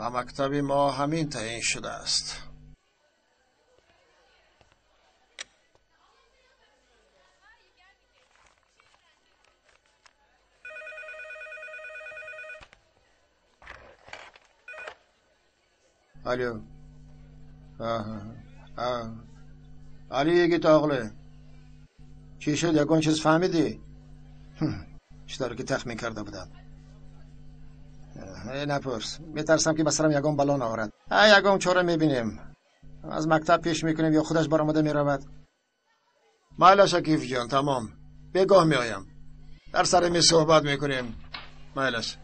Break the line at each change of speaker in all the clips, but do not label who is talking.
و مکتب ما همین تعیین شده است. الو. علی گیت آقله چی شد؟ یکون چیز فهمیدی؟ چطور که تخمین کرده بودم. نپرس، میترسم که بسرم یگان بلا نآورد. یگان چاره میبینیم، از مکتب پیش میکنیم یا خودش برآمده میرود. مایلا شکیف جان، تمام، بگاه میآیم، در سر می صحبت میکنیم. مایلش.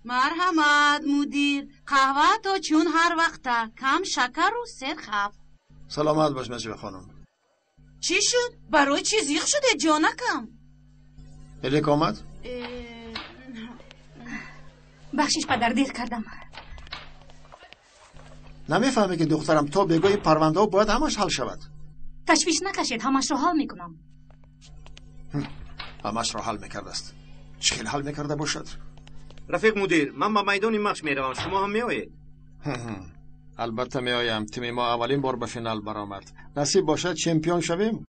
مرحمت مدیر، قهوه تا چون هر وقته، کم شکر و سرخف.
سلامت باش نجیب خانم.
چی شد؟ برای چی زیخ شده جانکم؟
الیک آمد؟
بخشش پدر، دیر کردم.
نمیفهمی که دخترم تو بگو این پرونده باید همش حل شود.
تشویش نکشید، همش رو حل میکنم.
همش رو حل میکرده است. چخیل حل میکرده باشد؟
رفیق مدیر، من با میدان مخش میروم، شما هم میآیید؟
البته میآیم. تیم ما اولین بار به فینال برآمد. نصیب باشد چمپیون شویم،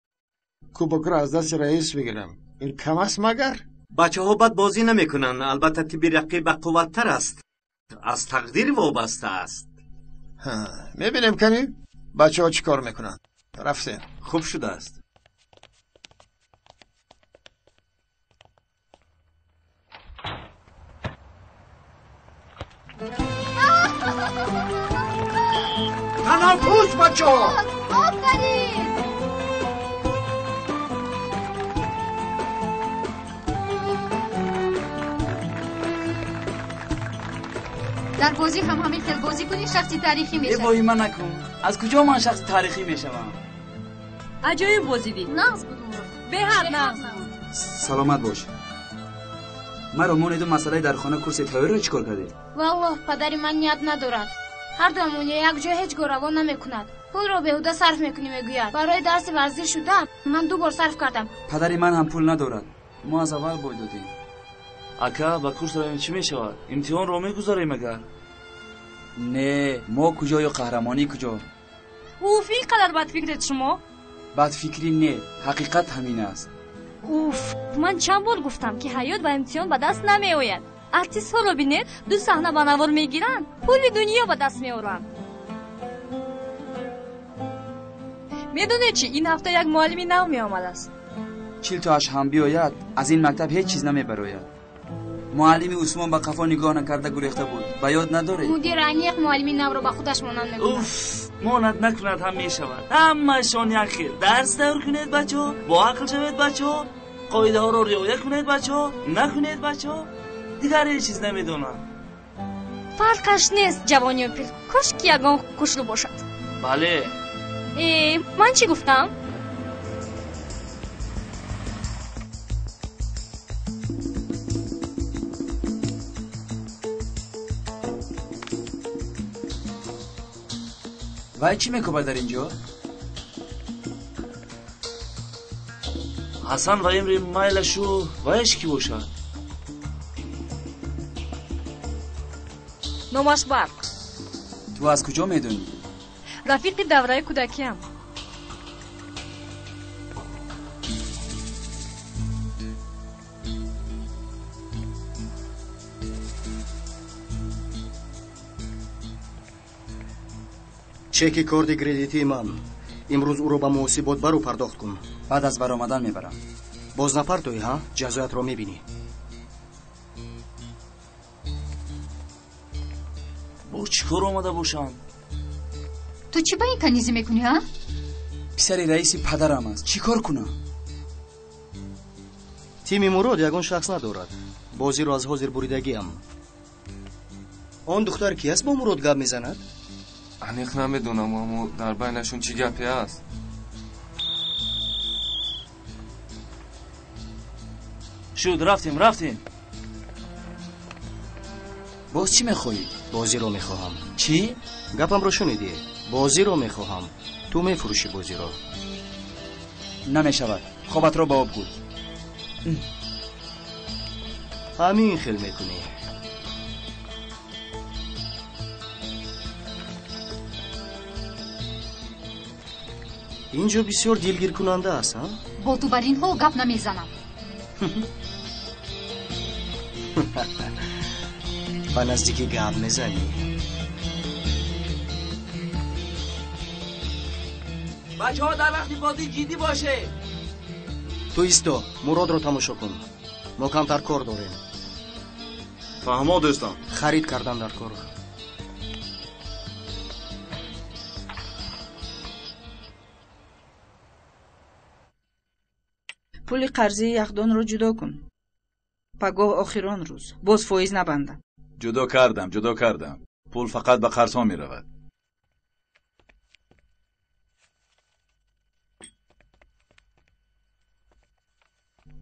کوبک را از دست رئیس بگیرم. این کم است مگر؟
بچه ها بد بازی نمیکنن، البته تیم رقیب قوت‌تر است، از تقدیر وابسته است.
میبینیم کنی بچه ها چی کار میکنن. رفتیم.
خوب شده است.
تنفس بچه ها.
آفرین. در بازی هم همین خیل بازی کنی شخصی تاریخی میشه.
وای من نکن. از کجا من شخص تاریخی میشم؟
عجایب بازی دی.
نغز بودم.
به حد نغز.
سلامت باش. مرا مونیدو مسئله در خانه کورس تایر را چیکار کردی؟
والله پدری من نیت ندارد. هر دومون یک جا هیچ روان نمیکند. پول رو بهوده صرف میکنی میگوید. برای درس ورزش شدم من 2 بار صرف کردم.
پدری من هم پول ندارد. ما از اول باید دادیم.
اکا با کورس رو چی میشود؟ امتحان رو میگذاریم مگر؟
نه، ما کجا یا قهرمانی کجا؟
اوف، این قدر بد فکرت شما؟
بد فکری نه، حقیقت همین است.
اوف، من چند بار گفتم که حیات و امتحان به دست نمی آید. ارتیست ها رو بینید 2 صحنه به نوار میگیرن، پول دنیا به دست میارن. میدونی چی؟ این هفته یک معلمی نو می آمد است.
40 تاش هم بیاید از این مکتب هیچ چیز نمیبراید. معلمی عثمان با قفا نگاه نکرده گریخته بود. با یاد نداره؟
مدیر انیق معلمی نو رو به خودش مانند میکنه.
اوف، مانند نکند هم میشود. همشون یک درس دور کنید بچه، با عقل شوید بچه، قاعده ها رو رعایت کنید بچه، نکنید بچه، دیگر هیچ چیز نمیدونن.
فرقش نیست جوانی و پیر، کاش که یگان کشلو باشد.
بله.
من چی گفتم؟
وای چی میکوبه در اینجا؟
حسن و امری مایلشو وایش کی باشد؟
نامش برق.
تو از کجا میدونی؟
رفیق دوره کودکیم.
چک کارت کردیتی من امروز او رو با محاسبات برو پرداخت کن.
بعد از برآمدن میبرم.
باز نپردازی ها، جزایت رو میبینی.
با چیکار آمده باشن؟
تو چی با این کنیزی میکنی ها؟
پسر رئیس پدرم است، چی کار کنم؟
تیم مراد یگان شخص ندارد. بازی رو از حاضر بریدگی هم. آن دختر کی است با مراد گپ میزند؟
انیق نمیدونم، اما در بینشون چی گپی است؟
شد رفتیم.
باز چی میخوایی؟
بازی رو میخواهم.
چی؟
گپم رو شنیدی؟ بازی رو میخواهم. تو میفروشی بازی رو.
نمیشود. خوابت رو با آب گود.
همین خیل میکنی. اینجا بسیار دلگیر کننده است ها؟
با تو بر اینها گپ نمیزنم.
با نزدیکی گپ میزنی.
بچه ها در وقتی بازی جدی باشه.
تو ایستا مراد رو تماشا کن. ما کمتر کار داریم.
فهمو دوستان.
خرید کردن در کار.
پول قرضی یخدان رو جدا کن. پگاه آخران روز باز فایز نبندم.
جدا کردم. پول فقط به قرض ها می رود.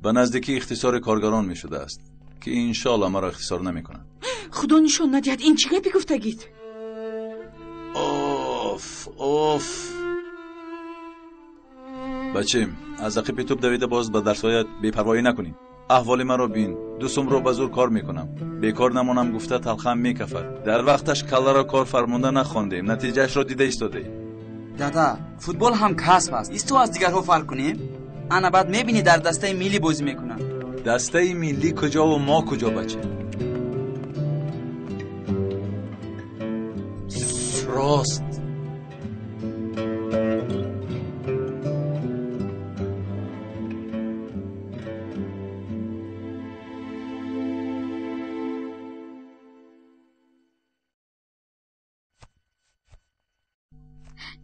به نزدیکی اختصار کارگران می شده است که انشالله مرا اختصار نمی کنند.
خدا نشان ندهد این چی گپی گفتگید؟
اوف بچیم از عقب توپ دویده باز به درسایت بی‌پروایی نکنیم. احوال مرا بین. دوستم رو به زور کار میکنم. بیکار نمانم گفته تلخم میکفد. در وقتش کله را کار فرمانده نخواندیم. نتیجهش را دیده ایستاده.
دادا فوتبال هم کسب است. ایستو از دیگرها فرق کنیم. انا بعد میبینی در دسته ملی بازی میکنن.
دسته ملی کجا و ما کجا بچه؟ راست.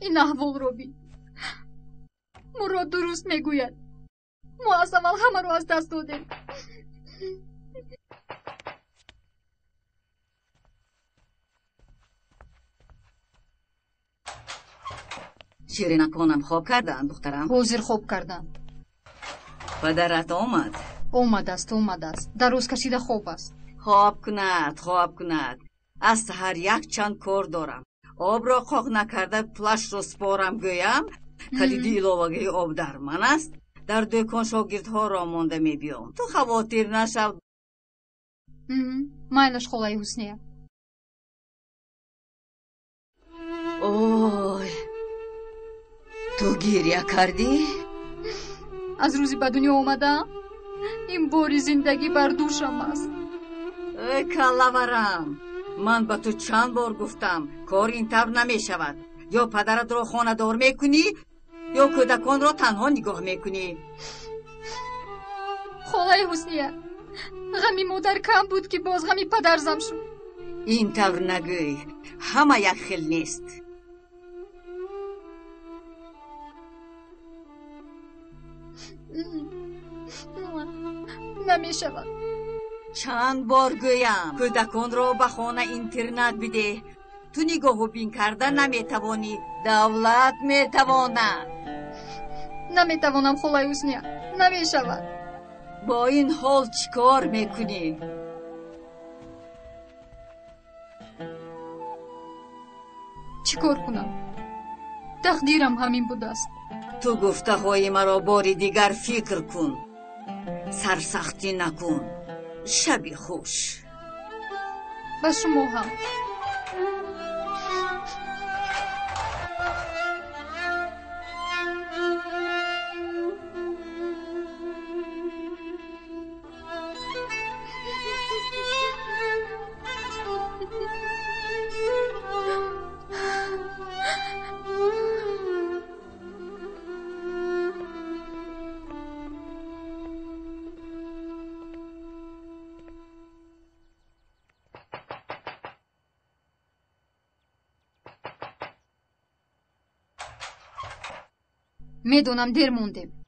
این احوال رو بین. مراد درست میگوید. ما از اول همه رو از دست دادیم.
شیرینکانم خواب کردن دخترم؟
حاضر خواب کردن.
پدرت آمد؟
آمد است. در روز کشیده خواب است.
خواب کند. از سحر یک چند کار دارم. آب را قاق نکرده پلش رو سپارم گویم. کلیدی ایلووگی آب در من است. در دکان شاگردها را مانده می بیام. تو خواطر نشو.
مایلش خولای حسنیه.
اوی تو گریه کردی؟
از روزی به دنیا آمدم این باری زندگی بر دوشم است.
ای کلاورم من به تو چند بار گفتم کار این طور نمی شود. یا پدرت را خانه دار میکنی یا کودکان را تنها نگاه میکنی.
خالای حسنیه غمی مادر کم بود که باز غمی پدر زم شد.
این طور نگوی. همه یک خیل نیست.
نمی شود.
چند بار گویم کودکان را به خانه اینترنت بده. تو نگاه و بین کردن نمیتوانی. دولت میتواند.
نمیتوانم خالای حسنیه. نمی شود.
با این حال چیکار میکنی؟
چیکار کنم؟ تقدیرم همین بوده است.
تو گفته های مرا باری دیگر فکر کن. سرسختی نکن. شبی خوش.
و شما هم. میدونم دیر موندیم.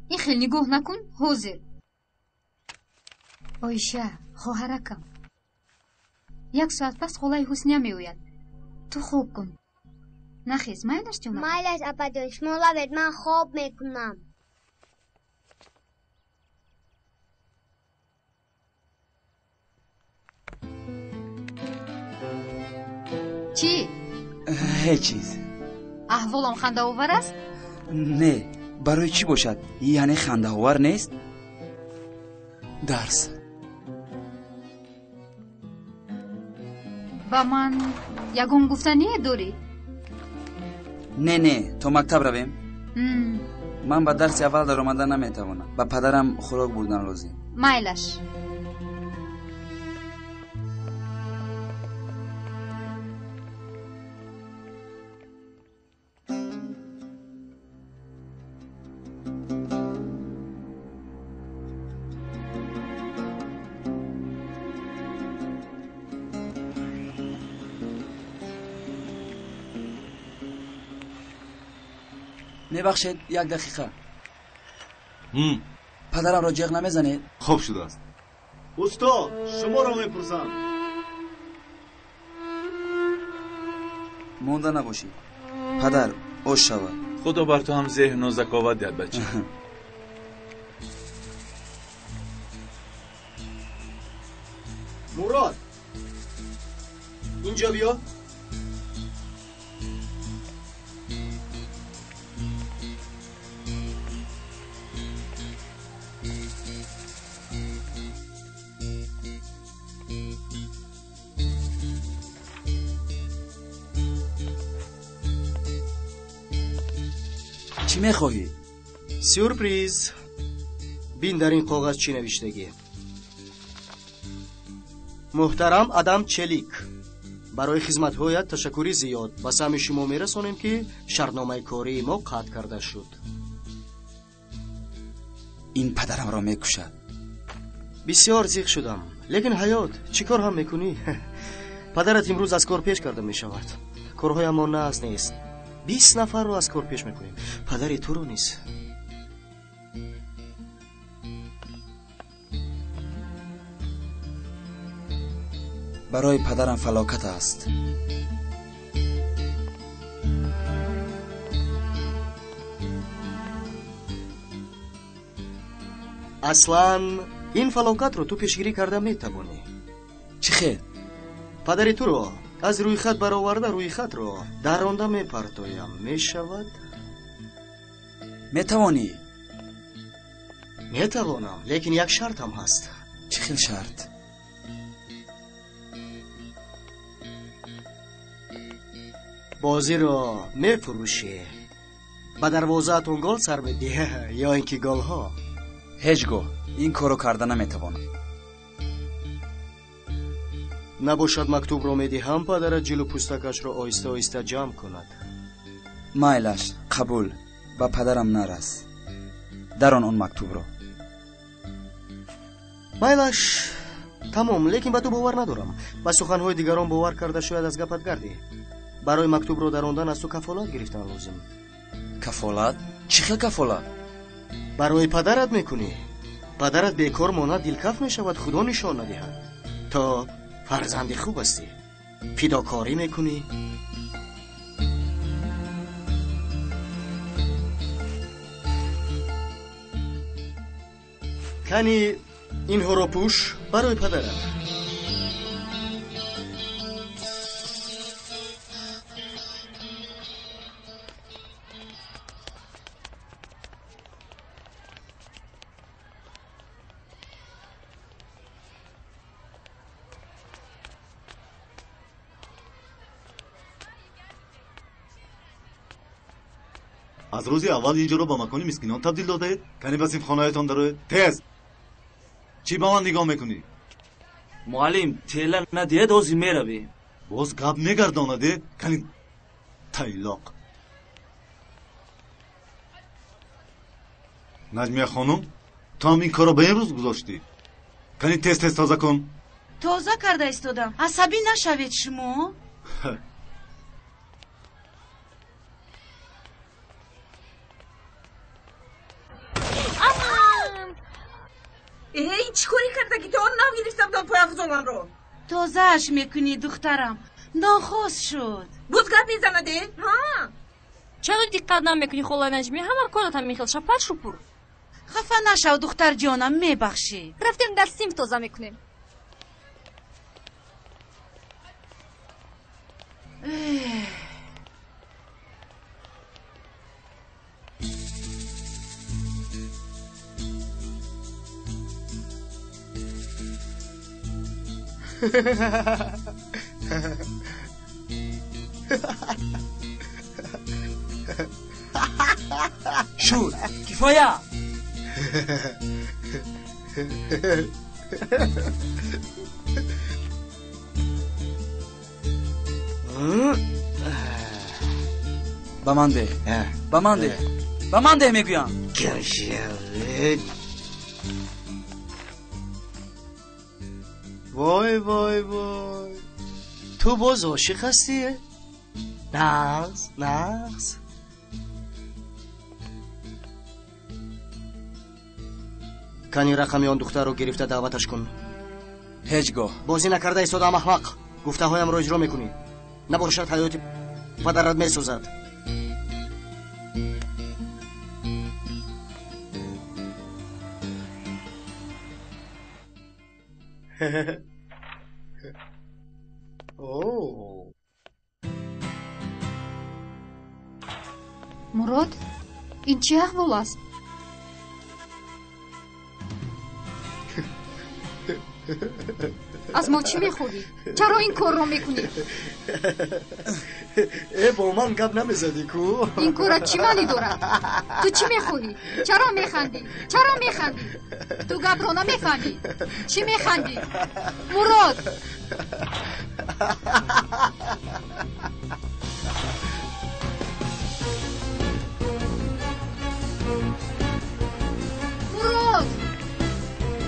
این خیلی نگاه نکن. حاضر آیشه خواهرکم 1 ساعت پس خالای حسنیه میوید. تو خوب کن. نخیز مایلش جونم.
مایلش اپا شما لابد من خواب میکنم.
چی؟
هیچ چیز.
احوالم خنده آور است؟
نه برای چی باشد؟ یعنی خنده آور نیست؟ درس
با من یگون گفتنیه دوری؟
نه تو مکتب رویم. من با درس اول در آمدن نمیتوانم. با پدرم خوراک بردن لازم.
مایلش.
میبخشید یک دقیقه. پدرم را جیغ نمیزنید؟
خوب شده است.
استاد شما را میپرسم.
مونده نباشید. پدر اوش شود.
خدا بر تو هم ذهن و ذکاوت دهد بچه.
مراد اینجا بیا.
چی میخواهی؟
سورپریز. بین در این کاغذ چی نوشتگی؟ محترم آدم چلیک، برای خدمت‌هایت تشکری زیاد. به سهم شما میرسانیم که شرطنامه کاری ما قطع کرده شد.
این پدرم را میکشد.
بسیار زیغ شدم، لیکن حیات چیکار هم میکنی؟ پدرت امروز از کار پیش کرده میشود. کارهای ما نه از نیست. 20 نفر رو از کار پیش میکنیم. پدری تو رو نیست.
برای پدرم فلاکت است.
اصلا این فلاکت رو تو پیشگیری کرده میتوانی.
چی خیر؟
پدری تو رو از روی خط برآورده روی خط رو در آنده میپرتایم. میشود؟
میتوانی؟
میتوانم، لیکن یک شرط هم هست.
چه خیل شرط؟
بازی رو میفروشی، به دروازه تون گل سر بدی یا اینکه گل ها؟
هیچگاه این کارو کرده نمیتوانم.
نباشد مکتوب رو میدهم پدرت جلو پوستکش رو آیسته آیسته جمع کند.
مایلش قبول. با پدرم نرس. دران اون مکتوب رو.
مایلش تمام، لیکن به تو باور ندارم. با سخنهای دیگران باور کرده شاید از گپت گردی. برای مکتوب رو دراندن از تو کفالت گرفتن لازم.
کفالت؟ چی خیل کفالت؟
برای پدرت میکنی. پدرت بیکار ماند دلکف میشود، خدا نشان ندهد. تا فرزند خوب هستی، فداکاری میکنی. کنی اینها رو پوش برای پدرت.
از روزی اول اینجا رو با مکانی مسکینان تبدیل دادید؟ کنی بسیم خانهایتان داره؟ تیز! چی با من نگاه میکنی؟
معلم تیلر ندید اوزی میروی.
باز گپ نگردانده؟ کنی تیلاق. نجمیه خانم تو هم این کارا به این روز گذاشتی. کنی تست تازه کن.
تازه کرده استادم. عصبی نشوید شما.
این چیکاری کرده که تو آن نگرفتم داد پای افزالان رو؟
تازه اش میکنی دخترم. ناخوش شد.
بوز گپ میزنده؟ ها؟
چرا دقت نمیکنی خالای نجمی؟ همه کارات هم میخیل شپر شپر.
خفه نشو دختر جانم، میبخشی.
رفتیم دستیم تازه میکنیم.
شد کفایه با من ده با من ده با من ده میگویم
وای وای وای تو باز عاشق هستی؟ نغز کانی رقمی آن دختر رو گرفته دعوتش کن.
هیچگاه
بازی نکرده ایستادم احمق. گفته هایم رو اجرا میکنی. نباشد حیات پدرت میسوزد.
мурод ин чӣ аҳвол аст? аз мо чӣ мехоҳӣ? чаро ин корро мекунӣ?
бо ман гап намезадӣ ку?
ин кора чӣ маънӣ дорад? ту чӣ мехоҳӣ? чаро механдӣ? чаро механдӣ? ту гапро намефаҳмӣ? чӣ механдӣ? мурод!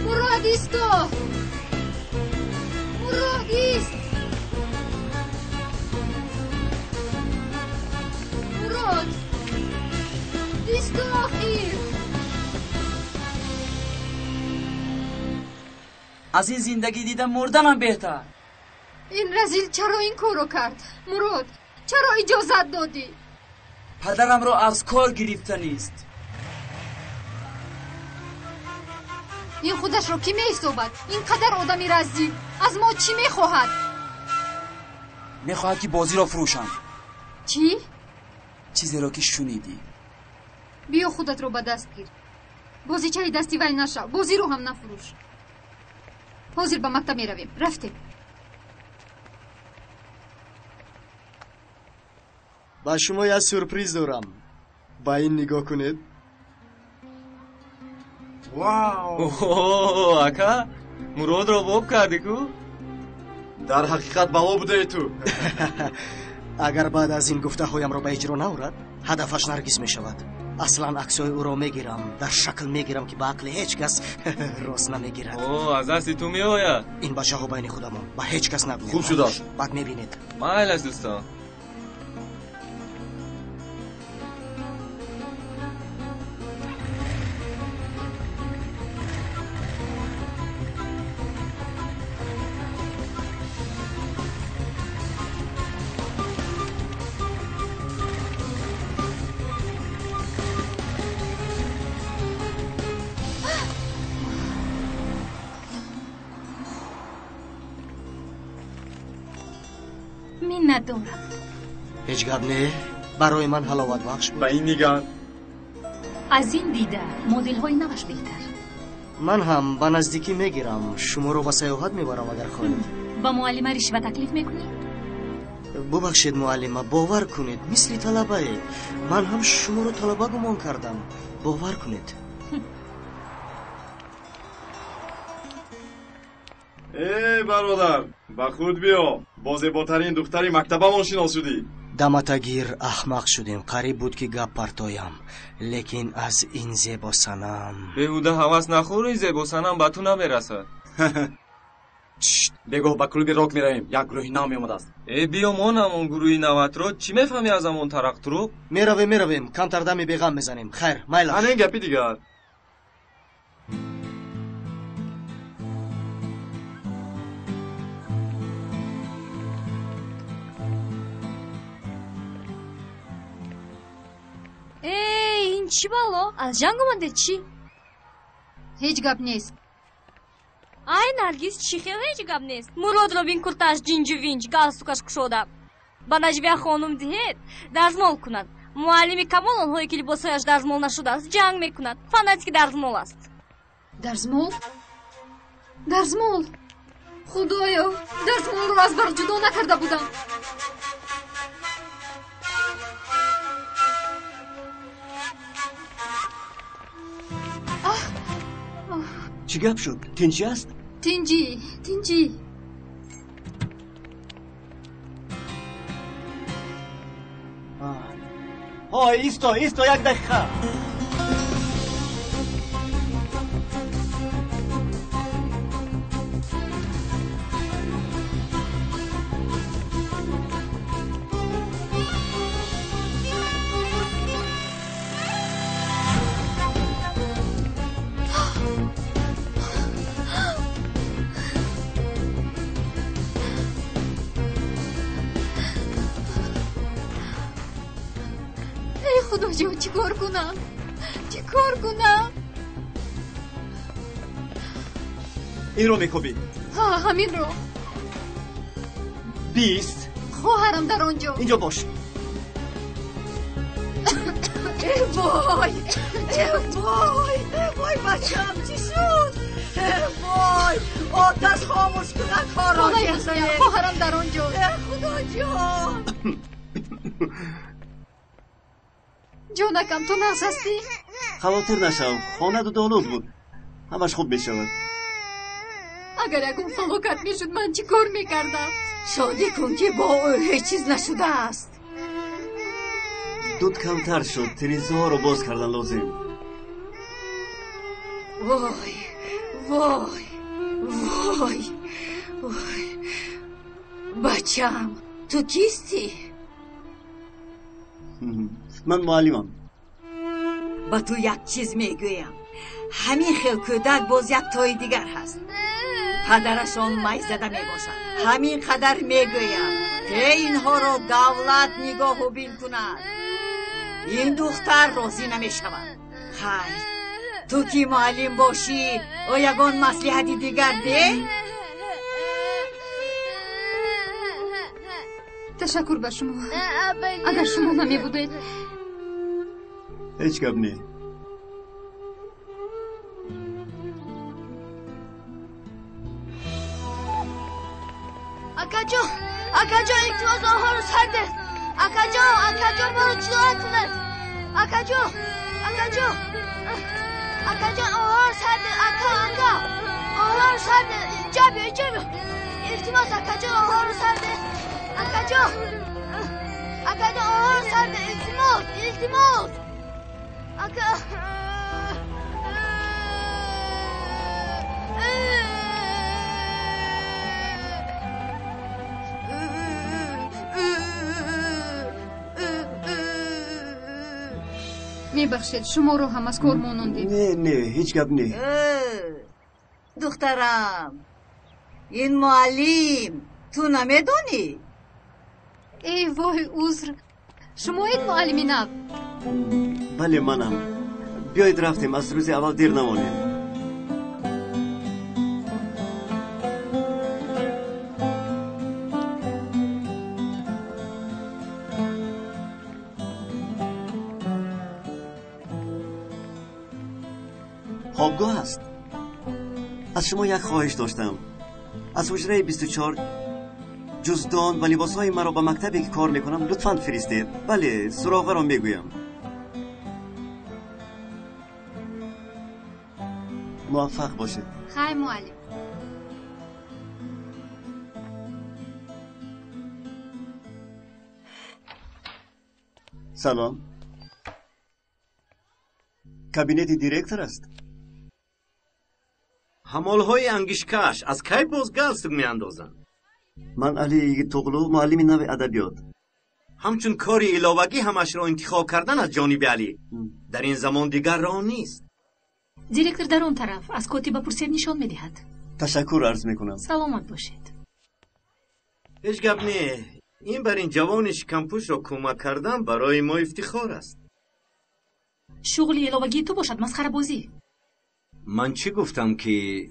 мурод исто! мурод ист! мурод исто охир!
از این زندگی دیدم مردنم بهتر.
این رزیل چرا این کارو کرد؟ مراد چرا اجازت دادی؟
پدرم رو از کار گرفته نیست.
این خودش رو کی می‌حسابد؟ اینقدر آدمی رزیل از ما چی میخواهد؟
میخواهد که بازی را فروشم.
چی؟
چیزی را که شنیدی.
بیا خودت رو به دست گیر. بازی چای دستی وی نشو. بازی رو هم نفروش. حاضر به مکتب میرویم. رفتیم.
با شما یه سورپریز دارم. با این نگاه کنید.
واو اکا مراد را باب کردی کو؟
در حقیقت بلا بوده ای تو.
اگر بعد از این گفته هایم را به اجرا نورد هدفش نرگس می شود. اصلا عکسای او را میگیرم در شکل میگیرم که به عقل هیچ کس راست نمیگیرد.
از دستی تو می آید؟
این بچه ها بین خودمون با هیچ کس نگویم.
خوب شده.
بعد میبینید.
مایل است دوستان.
ندارم.
هیچ گپ نه. برای من حلاوت بخش بود.
به این نگاه.
از این دیده مدل های نوش بهتر.
من هم به نزدیکی میگیرم. شما رو به سیاحت میبرم اگر خواهید.
با معلمه رشوه تکلیف میکنید؟
ببخشید معلمه باور کنید مثل طلبه. من هم شما رو طلبه گمان کردم. باور کنید.
ای برادر با خود بیا. با زیباترین دختری مکتبمان شناس شدی.
دمتگیر احمق شدیم. قریب بود که گپ پرتایم لیکن از این زیبا صنم
بهوده هوس نخوری. زیبا صنم به تو نمیرسد.
بگو با کلوب راک میریم. یک گروهی نام اومده است.
ای بیا ما همون گروهی نوت رو چی میفهمی از همون ترقت رو؟
میرویم کمتر دمی بیغم میزنیم. خیر مایلا.
همین گپی دیگر.
این چی بالا؟ از جنگ اومده چی؟
هیچ گپ نیست.
ای نرگیز چی خیلی هیچ گپ نیست. مراد رو بین کرتاش جینج وینج گالستوکش کشوده. با نجوه خانم دهید درزمال کند. معلمی کمال آنهایی که لباسهایش درزمال نشده است جنگ میکند. فناتیک درزمال است.
درزمال؟ درزمال؟ خدایا دستمال رو از بر جدا نکرده بودم.
چی گپ شد؟ تینچی است؟
تینچی
های ایستا یک دقیقه.
خدا جان چی کار کنم؟
این رو میکوبی؟
ها همین رو.
20.
خواهرم در آنجا.
اینجا باش.
وای بچم چی شد؟ وای آتش خاموش کنه کارا
خواهرم در آنجا.
خدا جان
جانکم تو نقص هستی؟
خواطر نشو، خانه دو دولود بود، همش خوب میشود.
اگر یکم فلاکت میشد من چی کار میکردم؟
شادی کن که با او هیچ چیز نشده است.
دود کمتر شد، تریزها رو باز کردن لازم.
وای بچم تو کیستی؟
من معلمم.
با تو یک چیز میگویم، همین خیل کودک باز یک تای دیگر هست. پدرشان می زده میباشد. همین قدر میگویم که اینها را دولت نگاه و بین کند. این دختر راضی نمیشود. خیر تو که معلم باشی او یگان مصلحتی دیگر ده.
تشکر به شما. اگر شما نمی بودید
هیچ گپ نی.
اکاجو التماس آنها رو سر ده. اکاجو ما رو جدا کنند. اکاجو آنها رو سر ده. آنها رو سر ده. اینجا بیا التماس اکاجو آنها رو سر ده. اکاجو آنها رو سر ده. التماس
میبخشید شما رو هم از کار مانوندیم.
نه هیچ گپ نی.
دخترم این معلم تو نمیدونی؟
ای وای عذر، شما این معلمی نه؟
بله منم. بیایید رفتیم، از روز اول دیر نمانیم. خوابگاه است. از شما یک خواهش داشتم. از حجره 24 جزدان و لباسهای مرا به مکتبی که کار میکنم لطفاً فرستید. بله سراغه را میگویم. موفق باشید.
خیر معلم.
سلام. کابینت دیرکتر است.
حمالهای انگشکش از کی باز گلستگ میاندازند؟
من علی توغلو، معلم نو ادبیات.
همچون کاری علاوگی همش را انتخاب کردن از جانب علی در این زمان دیگر راه نیست.
دیرکتر در اون طرف از کتی بپرسید نشان میدهد.
تشکر عرض میکنم.
سلامت باشید.
هیچ گپ نه. این بر این جوان شکمپوش را کمک کردن برای ما افتخار است.
شغلی علاوگی تو باشد مسخره بازی.
من چی گفتم که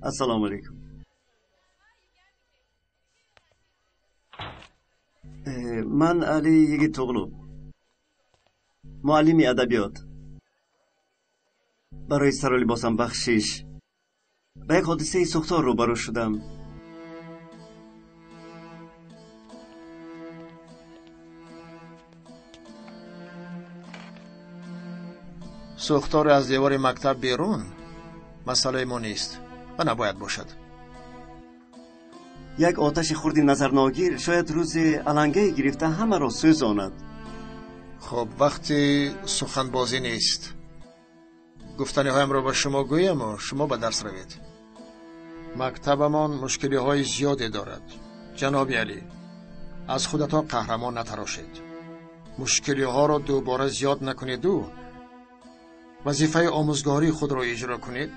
السلام علیکم. من علی یگیتوغلو، معلم ادبیات. برای سر لباسم بخشش به یک حادثه سوختار روبرو شدم.
سوختار از دیوار مکتب بیرون مسئله ما نیست و نباید باشد.
یک آتش خردی نظر ناگیر شاید روز علنگه گرفته همه را سوزاند.
خب وقتی سخنبازی نیست، گفتنی هایم را به شما گویم و شما به درس روید. مکتبمان مشکلی های زیادی دارد. جناب علی، از خودتا قهرمان نتراشید. مشکلی ها را دوباره زیاد نکنید و وظیفه آموزگاری خود را اجرا کنید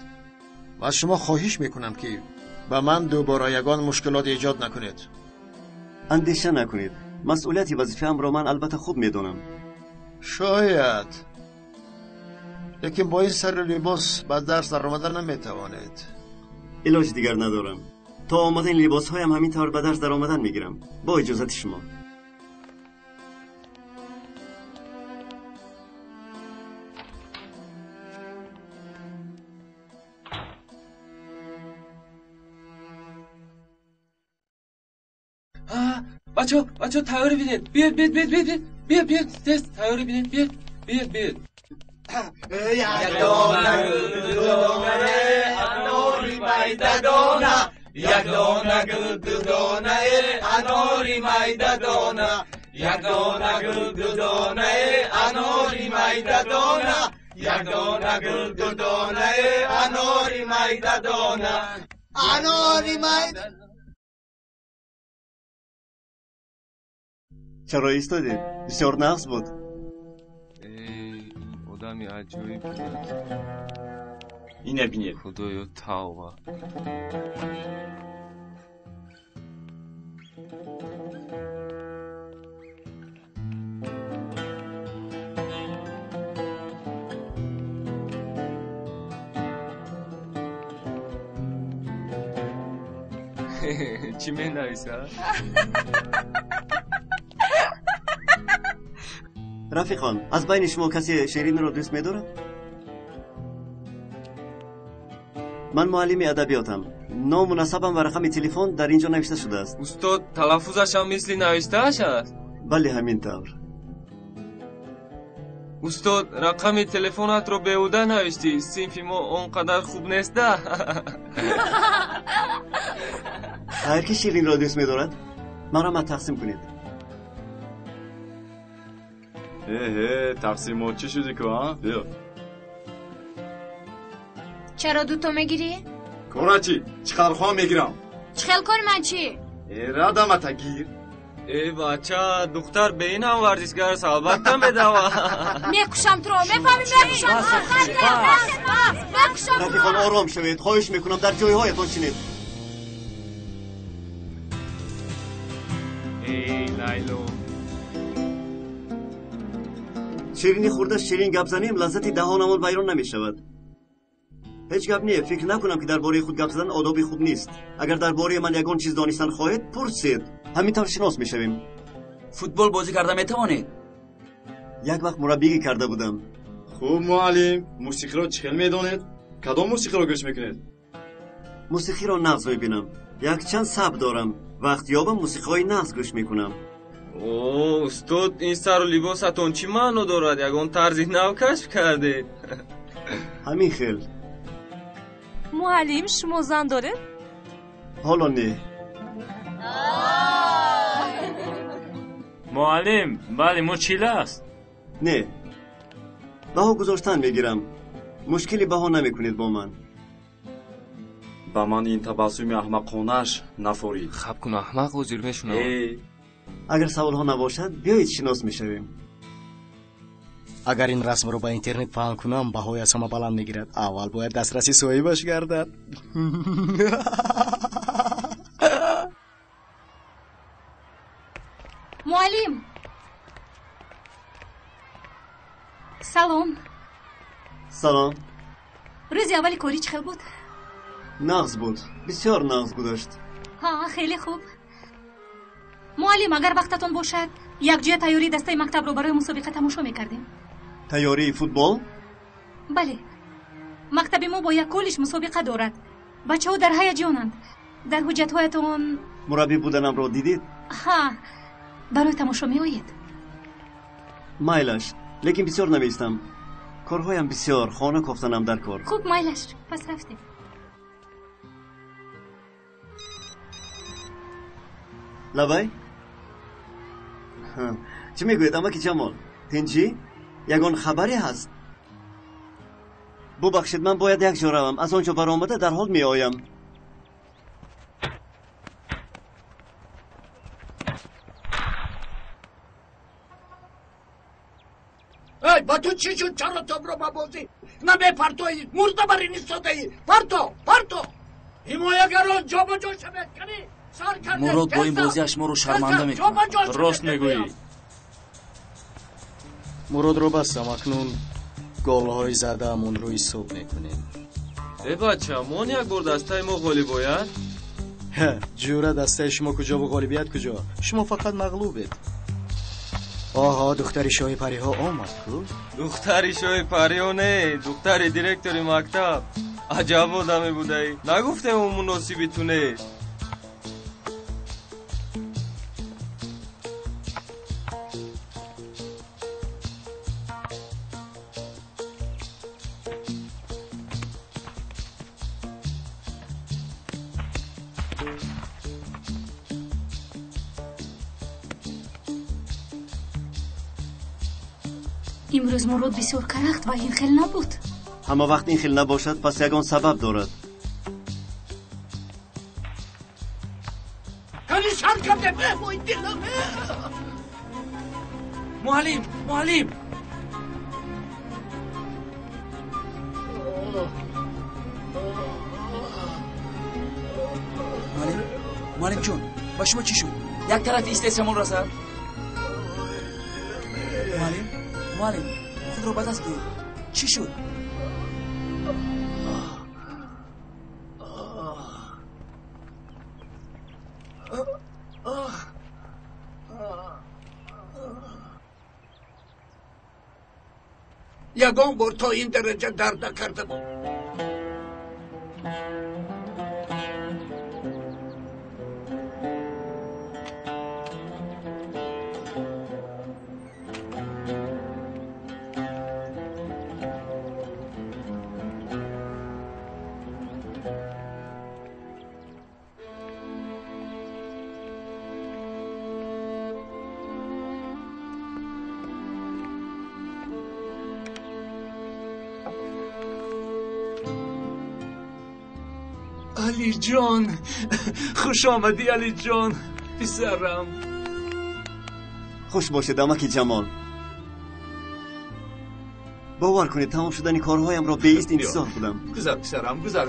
و از شما خواهش میکنم که به من دوباره یگان مشکلات ایجاد نکنید.
اندیشه نکنید. مسئولیت وظیفه ام را من البته خوب میدونم.
شاید، لیکن با این سر لباس به درس در آمدن نمیتوانید.
علاج دیگر ندارم. تا آمدن لباس هایم همین طور به درس در آمدن میگیرم. با اجازت شما.
بچه تیاری بینید. بیاد تست تیاری بینید. بیاد یک دانه گل دو دانه اناری میده دانه، یک دانه گل دو دانه اناری میده دانه، یک دانه گل دو دانه اناری میده دانه، یک دانه گل دو دانه اناری میده دانه، اناری میده.
چرا ایستادید؟ بسیار نقص بود.
آدمی عجیبی بود.
اینه بینید.
خدایا توبه. چی می نویسه؟
رفیقان، از بین شما کسی شیرین را دوست می‌دارد؟ من معلم ادبیاتم. نام و نسبم و رقم تلفن در اینجا نوشته شده است.
استاد تلفظش هم مثل نوشته‌اش است؟
بله همین طور.
استاد رقم تلفنت رو بیهوده نوشتی. صنف ما اونقدر خوب نیست ده.
هر کی شیرین را دوست می‌دارد مرا تقسیم کنید.
تقسیم چی شدی که ها؟ بیا.
چرا دوتا میگیری؟
کارا چی؟ چقدر خواه میگیرم؟
چخیل کاری من چی؟
رادم تگیر.
ای بچه دختر به این هم ورزشگر است البته میدوا.
میکشم تو رو میفهمی میکشم.
رفیقان آرام شوید. خواهش میکنم در جای هایتان شینید.
ای لیلو
شیرینی خورده شیرین گپ زنیم لذت دهانمان بیرون نمی شود. هیچ گپ نیه. فکر نکنم که درباره خود گپ زدن آدابی خوب نیست. اگر درباره من یگان چیز دانستن خواهید پرسید. همینطور شناس میشویم.
فوتبال بازی کرده میتوانید؟
یک وقت مربی کرده بودم.
خوب معلم، موسیقی را چخیل میدانید؟ کدام موسیقی را گوش میکنید؟
موسیقی را نغز میبینم. یک چند سبک دارم. وقت یابم موسیقی نغز گوش میکنم.
اوه استاد این سر و لباستون چی معنی دارد؟ یگان طرزی نو کشف کردید.
همین خیل.
معلم شما زن داره؟
حالا نه.
معلم بله مچیله است.
نه بها گذاشتن میگیرم. مشکلی بها نمیکنید با من.
با من این تبسم احمقانش نفورید.
خب کن احمق و زیر میشونه.
اگر سوال ها نباشد بیایید شناس میشویم.
اگر این رسم رو با اینترنت پهن کنم بهای از همه بلند میگیرد. اول باید دسترسی صاحبش گردد.
معلم سلام.
سلام.
روز اولی کاری چه بود؟
نغز بود. بسیار نغز گذاشت.
ها خیلی خوب. معلم اگر وقتتون باشد
якҷоя тайёрии дастаи мактабро барои мусобиқа тамошо мекардем.
тайёрии футбол?
бале, мактаби мо бо як коллеж мусобиқа дорад. бачаҳо дар ҳаяҷонанд. дар ҳуҷҷатҳоятон
мураббӣ буданамро дидед?
ҳа, барои тамошо меоед.
майлаш, лекин бисёр намеистам. корҳоям бисёр, хона кофтанам дар кор.
хуб, майлаш, пас рафтем.
лабай? чӣ мегӯед амаки ҷамол? тинҷӣ? ягон хабаре ҳаст? бубахшед, ман бояд як ҷо равам. аз он ҷо баромада дарҳол меоям.
эй, ба ту чӣ шуд? чаро тобро ба бозӣ намепартоӣ? мурда барин истодаӣ? парто ҳимоягарон ҷобаҷо шавед. канӣ сар карде.
мурод бо ин бозиаш моро шарманда мекунад.
рост мегӯӣ.
муродро бастам. акнун голҳои задаамон рӯи суб мекунем.
бача, мон як бор дастаи мо ғолиб ояд?
ҷура, дастаи шумо куҷо-ву ғолибият куҷо? шумо фақат мағлубед. оҳо, духтари шоҳи париҳо омад ку?
духтари шоҳи париҳо не, духтари директори мактаб. аҷаб одаме будаӣ. нагуфтем он муносиби ту нест.
имрӯз мурод бисёр карахт ва ин хел набуд.
ҳама вақт ин хел набошад, пас ягон сабаб дорад.
канӣ сар карде меҳмои дилам.
муаллим, муаллим. муаллим ҷон, ба шумо чӣ шуд? як тарафи истес шамол расад? муаллим, худро ба даст гир. чӣ шуд?
ягон бор то ин дараҷа дард накарда буд.
علی جان، خوش آمدی علی جان. پسرم.
خوش باشد امکی جمال. باور کنید تمام شدن کارهایم را به ایست انتظار بودم.
گذر پسرم، گذر.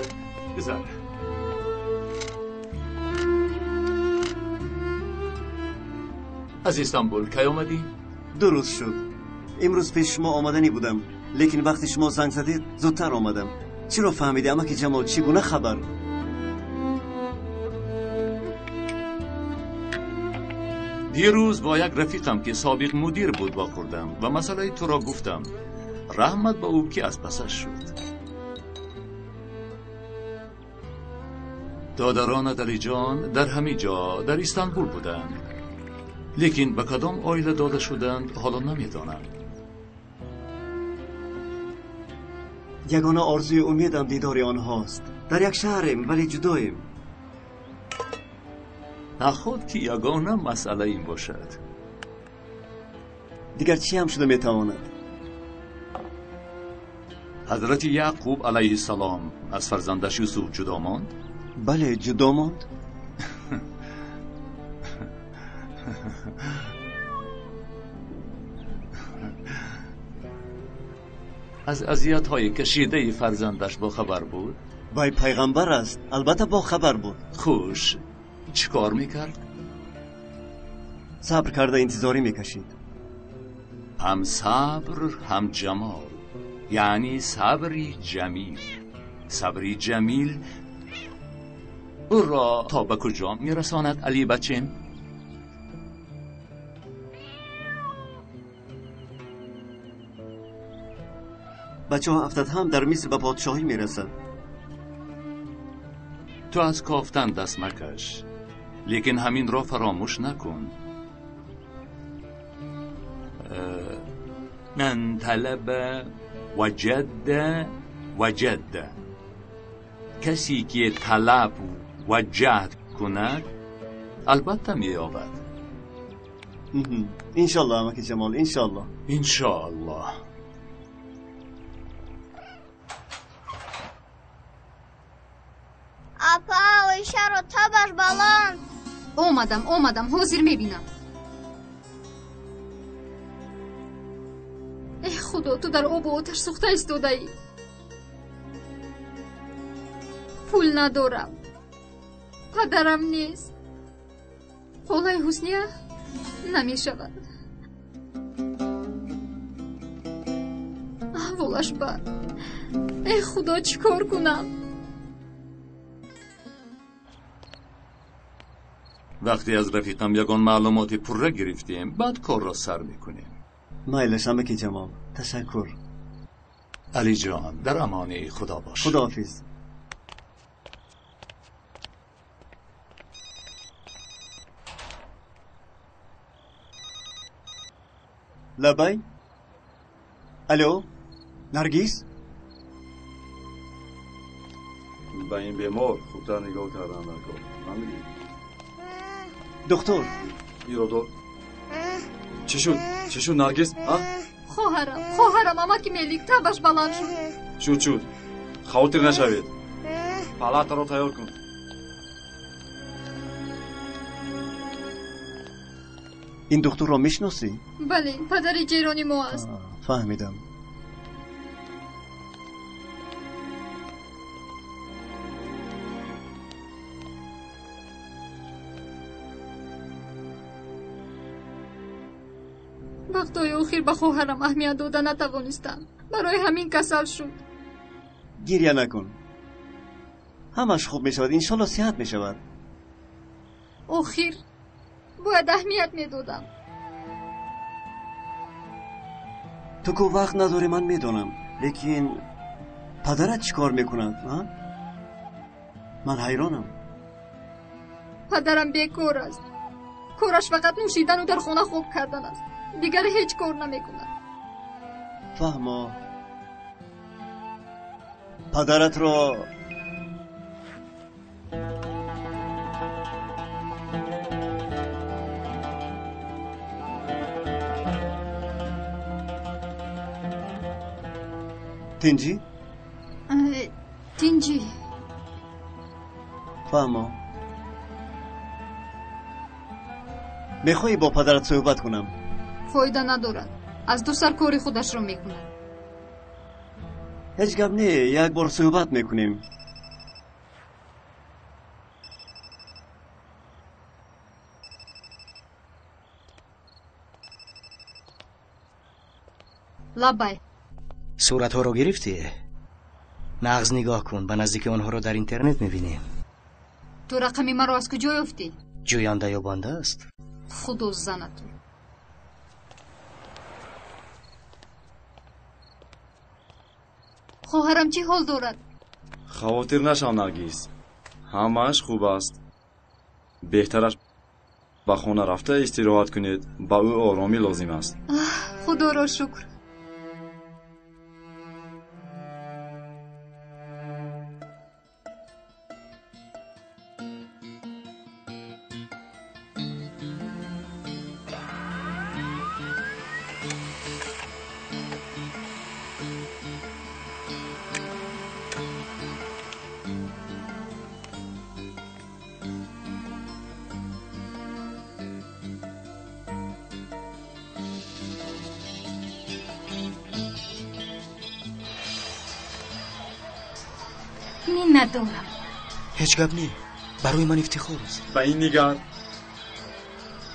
از استانبول کی آمدی؟
2 روز شد. امروز پیش شما آمدنی بودم، لیکن وقتی شما زنگ زدید زودتر آمدم. چرا فهمیدی امکی جمال؟ چگونه خبر؟
دیروز با یک رفیقم که سابق مدیر بود واخوردم و مسئله تو را گفتم. رحمت به او که از پسش شد. دادران علی جان در همه جا در استانبول بودند، لیکن به کدام عائله داده شدند حالا نمیدانم.
یگانه آرزوی امیدم دیدار آنهاست. در یک شهریم ولی جداییم.
نخود که یگانه مسئله این باشد.
دیگر چی هم شده میتواند؟
حضرت یعقوب علیه السلام از فرزندش یوسف جدا ماند؟
بله جدا ماند.
از اذیت‌های کشیده فرزندش با خبر بود؟
وی پیغمبر است، البته با خبر بود.
خوش. چی کار میکرد؟
صبر کرده انتظاری میکشید.
هم صبر هم جمال، یعنی صبری جمیل. صبری جمیل او را تا به کجا میرساند علی بچم؟
بچه ها افتاد هم در مصر به پادشاهی میرسد.
تو از کافتن دست مکش، لیکن همین را فراموش نکن. من طلب وجد. کسی که طلب و جهد کند البته می‌یابد.
انشالله امک جمال، انشالله.
انشالله.
اپا ایشه رو تبر بلند.
اومدم حاضر میبینم. ای خدا، تو در آب و آتش سوخته ایستاده ای. پول ندارم، پدرم نیست، خالای حسنیه نمیشود. احوالش بد. ای خدا چیکار کنم؟
وقتی از رفیقم یگان معلومات پره گرفتیم بعد کار را سر میکنیم.
مایلش امک جمال، تشکر.
علی جان در امان خدا باش.
خداحافظ. لبای الو نرگیس،
به این بیمار خوبتر نگاه کردن نکن. نمیگی
دکتر
ایرادو چی شد نرگیس؟
خواهرم اماکی ملیک تبش بلند
شد خاطر نشوید. پالاتا رو تیار کن.
این دکتر را میشناسی؟
بله، پدر جیرانی ما است.
فهمیدم.
وقتای اخیر به خواهرم اهمیت داده نتوانستم. برای همین کسل شد.
گریه نکن، همش خوب میشود. انشالله صحت میشود.
اخیر باید اهمیت میدادم.
تو که وقت نداری من میدونم، لیکن پدرت چیکار میکند؟ من حیرانم.
پدرم بیکار است. کارش فقط نوشیدن و در خانه خوب کردن است. دیگر هیچ کار نمیکند.
فهمو پدرت را
تینجی
فهمو میخوایی با پدرت صحبت کنم؟
فایده ندارد. از دو سر کاری خودش رو میکند.
هیچ گپ نه، یک بار صحبت میکنیم.
لبای
صورت ها رو گرفتی؟ مغز نگاه کن، به نزدیک آنها رو در اینترنت میبینیم.
تو رقمی مرا از کجا یافتی؟
جوینده یا بانده است.
خدا زنت. خواهرم چی حال دارد؟
خاطر نشو نرگیس، همش خوب است. بهترش به خانه رفته استراحت کنید. با او آرامی لازم است.
خدا را شکر.
من ندارم.
هیچ گپ نی، برای من افتخار است.
به این نگاه.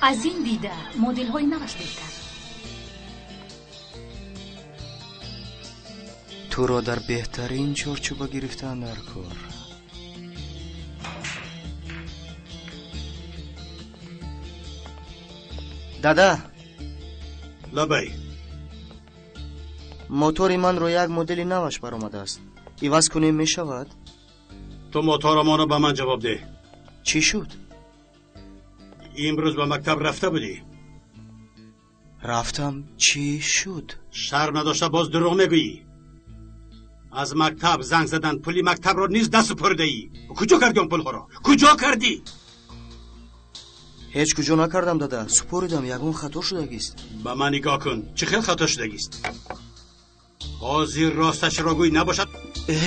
از این دیده مدل های نوش بهتر.
تو را در بهترین چارچوبه گرفتن در کار. دادا
لبی
мотори манро як модели наваш баромадааст. иваз кунем мешавад?
ту моторамоно ба ман ҷавоб деҳ.
чӣ шуд?
имрӯз ба мактаб рафта будӣ?
рафтам. чӣ шуд?
шарм надошта боз дурӯғ мегӯӣ. аз мактаб занг задан пули мактабро низ даст супурдаӣ. куҷо кардӣ он пулҳоро? куҷо кардӣ?
ҳеҷ куҷо накардам дада. супоридам. ягон хато шудагист.
ба ман нигоҳ кун. чӣ хел хато шудагист? ҳозир росташро гӯй, набошад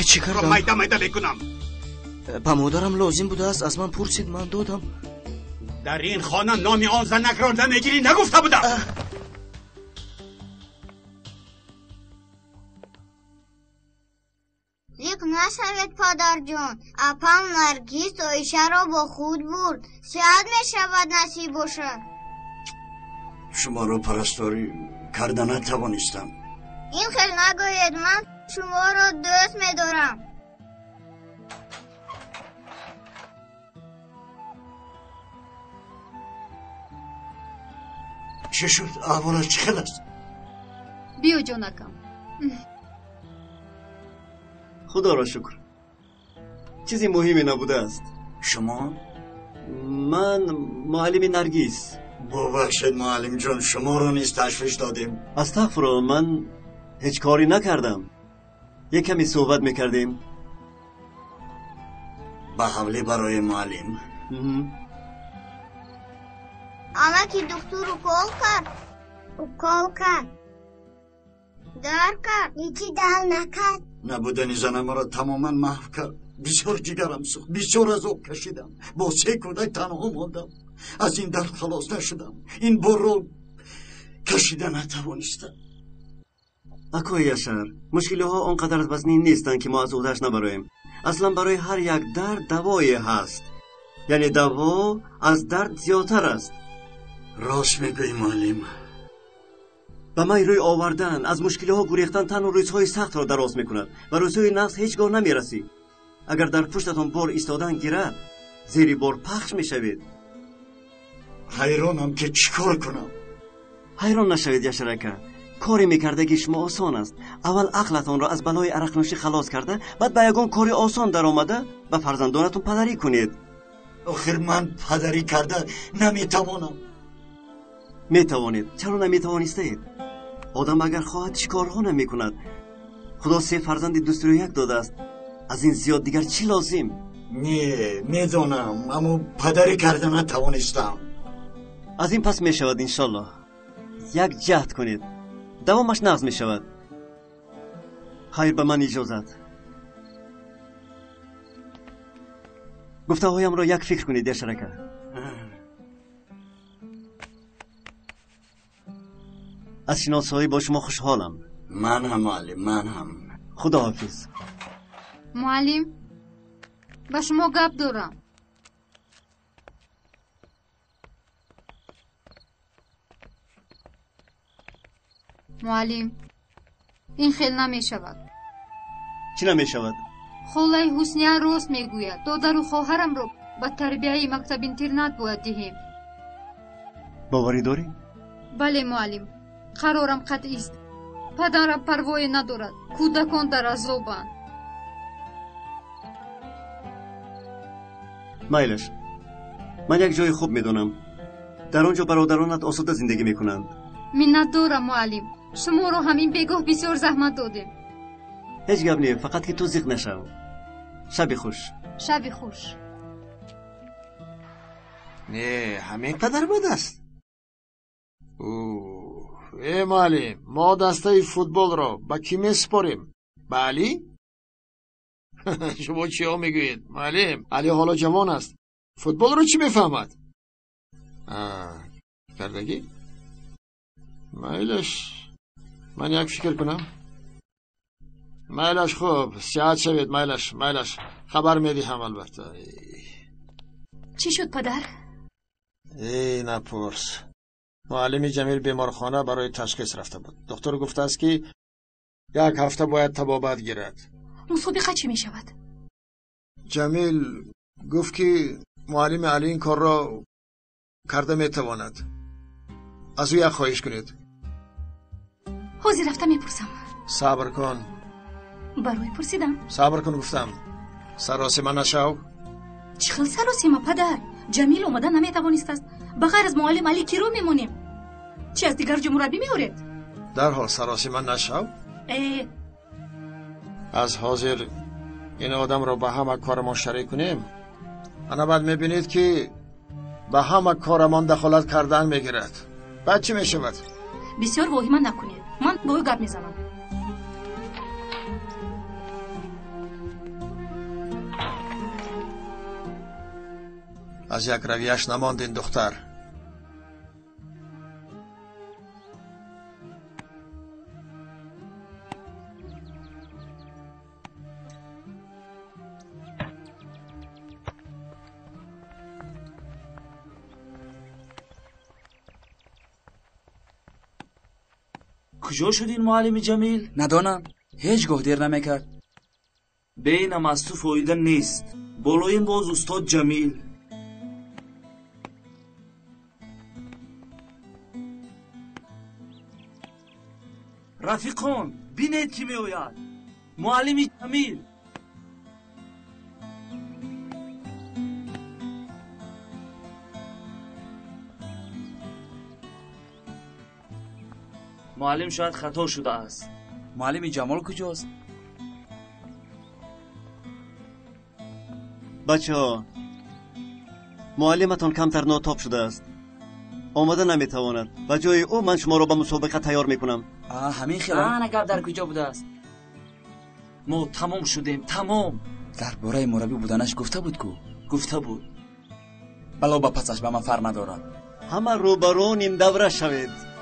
чӣ кардам?
майда майда мекунам.
ба модарам лозим будааст, аз ман пурсид, ман додам.
дар ин хона номи он занакро намегирӣ, нагуфта будам?
зиқ нашавед, падарҷон. апам Наргиз Оишаро бо худ бурд. шояд мешавад насиб бошад.
шуморо парасторӣ карда натавонистам.
ин хел нагӯед, ман шуморо дӯст медорам.
чӣ шуд? аҳволаш чӣ хел аст?
биё ҷонакам.
худоро шукр. чизи муҳиме набудааст.
шумо?
ман муаллими Наргиз.
бубахшед муаллимҷон, шуморо низ ташвиш додем.
астағфиро, ман ҳеҷ корӣ накардам. як каме суҳбат мекардем.
ба ҳавлӣ барои муаллим.
амаки духтур укол кард. дар кард. ҳичи дар накард.
набудани занамаро тамоман маҳв кард. бисёр ҷигарам сӯхт. бисёр азоб кашидам. бо 3 кӯдак танҳо мондам. аз ин дард халос нашудам. ин борро кашида натавонистам.
акои Яшар, мушкилиҳо он қадар вазнин нестанд ки мо аз уҳдаш набароем. аслан барои ҳар як дард давое ҳаст. яъне даво аз дард зиёдтар аст.
рост мегӯӣ муаллим.
ба май рӯй овардан, аз мушкилиҳо гурехтан танҳо рӯзҳои сахтро дароз мекунад ва рӯзҳои нағз ҳеҷ гоҳ намерасӣ. агар дар пуштатон бор истодан гирад, зери бор пахш мешавед.
ҳайронам ки чӣ кор кунам.
ҳайрон нашавед Яшарака. кори мекардаги шумо осон аст. аввал ақлатонро аз балои арақнӯшӣ халос карда, баъд ба ягон кори осон даромада ба фарзандонатон падарӣ кунед.
охир ман падарӣ карда наметавонам.
метавонед. чаро наметавонистаед? одам агар хоҳад чӣ корҳо намекунад? худо 3 фарзанди дустуруяк додааст. аз ин зиёд дигар чӣ лозим?
не медонам, аммо падарӣ карда натавонистам.
аз ин пас мешавад иншоллоҳ. як ҷаҳд кунед. давомаш нағз мешавад. хайр, ба ман иҷозат. гуфтаҳоямро як фикр кунед Яшарака. аз шиносоӣ бо шумо хушҳолам.
ман ҳам муаллим, ман ҳам.
худоҳофиз.
муаллим, ба шумо гап дорам. муаллим, ин хел намешавад.
чӣ намешавад?
холаи ҳусния рост мегӯяд. додару хоҳарамро ба тарбияи мактаб-интернат бояд диҳем.
боварӣ дорӣ?
бале муаллим, қарорам қатъист. падарам парвое надорад. кӯдакон дар азобанд.
майлаш, ман як ҷойи хуб медонам. дар он ҷо бародаронат осуда зиндагӣ мекунанд.
миннатдорам муаллим. шуморо ҳамин бегоҳ бисёр заҳмат додем.
ҳеҷ гап не, фақат ки ту зиқ нашав. шаби хуш.
шаби хуш.
не ҳамин қадар бад аст. муаллим, мо дастаи футболро ба кӣ месупорем? ба Али? шумо чиё мегӯед муаллим? Али ҳоло ҷавон аст. футболро чӣ мефаҳмад? кардагӣ? майлаш, ман як фикр кунам. майлаш, хуб, сиҳат шавед. майлаш, хабар медиҳам албатта.
чӣ шуд падар?
напурс. муаллими Ҷамил беморхона барои ташхис рафта буд. доктор гуфтааст ки 1 ҳафта бояд табобат гирад.
мусобиқа чӣ мешавад?
ҷамил гуфт ки муаллими Али ин корро карда метавонад. аз ӯ як хоҳиш кунед.
ҳозир рафта мепурсам.
صبر کن.
برای پرسیدم.
صبر کن گفتم. سراسیمه نشو.
چه خیلی سراسیمه پدر؟ جمیل اومده نمیتوانست است. بغیر از معلم علی کی رو میمونیم؟ چه از دیگر جو مربی میورید؟
در حال سراسیمه نشو. از حاضر این آدم رو به همه کارمان شریک کنیم. انا بعد میبینید که به همه کارمان دخالت کردن میگیرد. بعد چی میشود؟
بسیار واهمه نکنید. من با او گپ میزنم.
از یک رویش نماند این دختر.
کجا شد این معلم جمیل؟
ندانم. هیچ گاه دیر نمیکرد.
بینم از تو فایده نیست. بالایم باز استاد جمیل. رفیقان بینید کی می آید. معلم جمیل. معلم شاید خطا شده است.
معلم جمال کجاست؟
بچه ها معلمتان کمتر ناتاب شده است. آمده نمیتواند. و جای او من شما را به مسابقه تیار میکنم.
همین خیلی.
نگاه در کجا بوده است؟ ما تمام شدیم. تمام.
درباره مربی بودنش گفته بود کو؟
گفته بود.
بلا با پسش به من فرق ندارد.
همه روبرو نیم دوره شوید.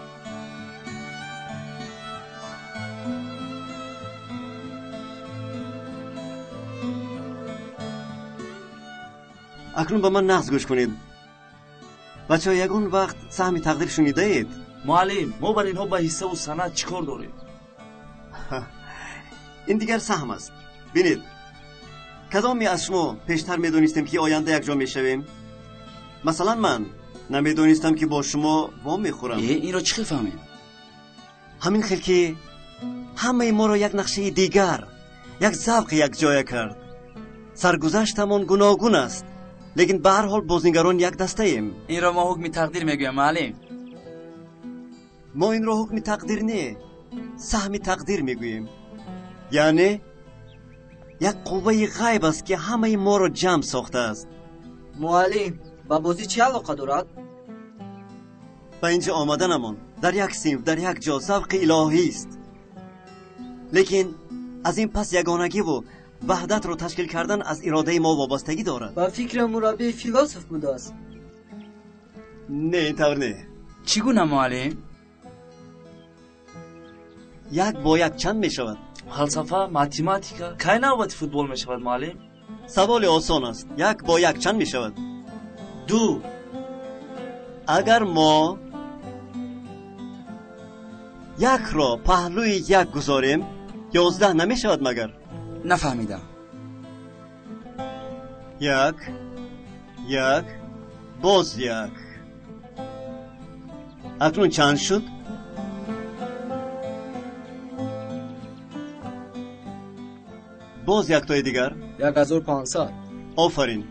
اکنون به من نقص گوش کنید. بچه ها یگون وقت سهم تقدیر شنیده اید؟
معلم ما بر اینها به حصه و سند چیکار داریم؟
این دیگر سهم است. بینید کدامی از شما پیشتر میدونستیم که آینده یک جا میشویم؟ مثلا من نمیدونستم که با شما وام میخورم.
این را چی فهمیم؟
همین خیلی که همه ما را یک نقشه دیگر، یک ذوق یک جای کرد. سرگذشتمان گوناگون است، لیکن به هر حال بازیگران یک دسته ایم.
این را ما حکم تقدیر میگویم معلم.
ما این را حکم تقدیر نه، سهم تقدیر میگوییم. یعنی یک قوه غیب است که همه ما را جمع ساخته است.
معلم با بازی چه علاقه دارد؟
به اینجا آمدنمان در یک صنف در یک جا ذوق الهی است، لیکن از این پس یگانگی و وحدت رو تشکیل کردن از اراده ما وابستگی دارد.
با فکر مربی فیلسوف بوده است.
نه اینطور نه.
چگونه معلم؟
یک با یک چند می شود؟
فلسفه، ماتماتیکا، کی نوبت فوتبال می شود معلم؟
سوال آسان است. یک با یک چند می شود؟ 2. اگر ما یک را پهلوی یک گذاریم 11 نمی شود مگر؟
نفهمیدم.
1 1 باز 1. اکنون چند شد؟ باز یک تای دیگر
1500.
آفرین.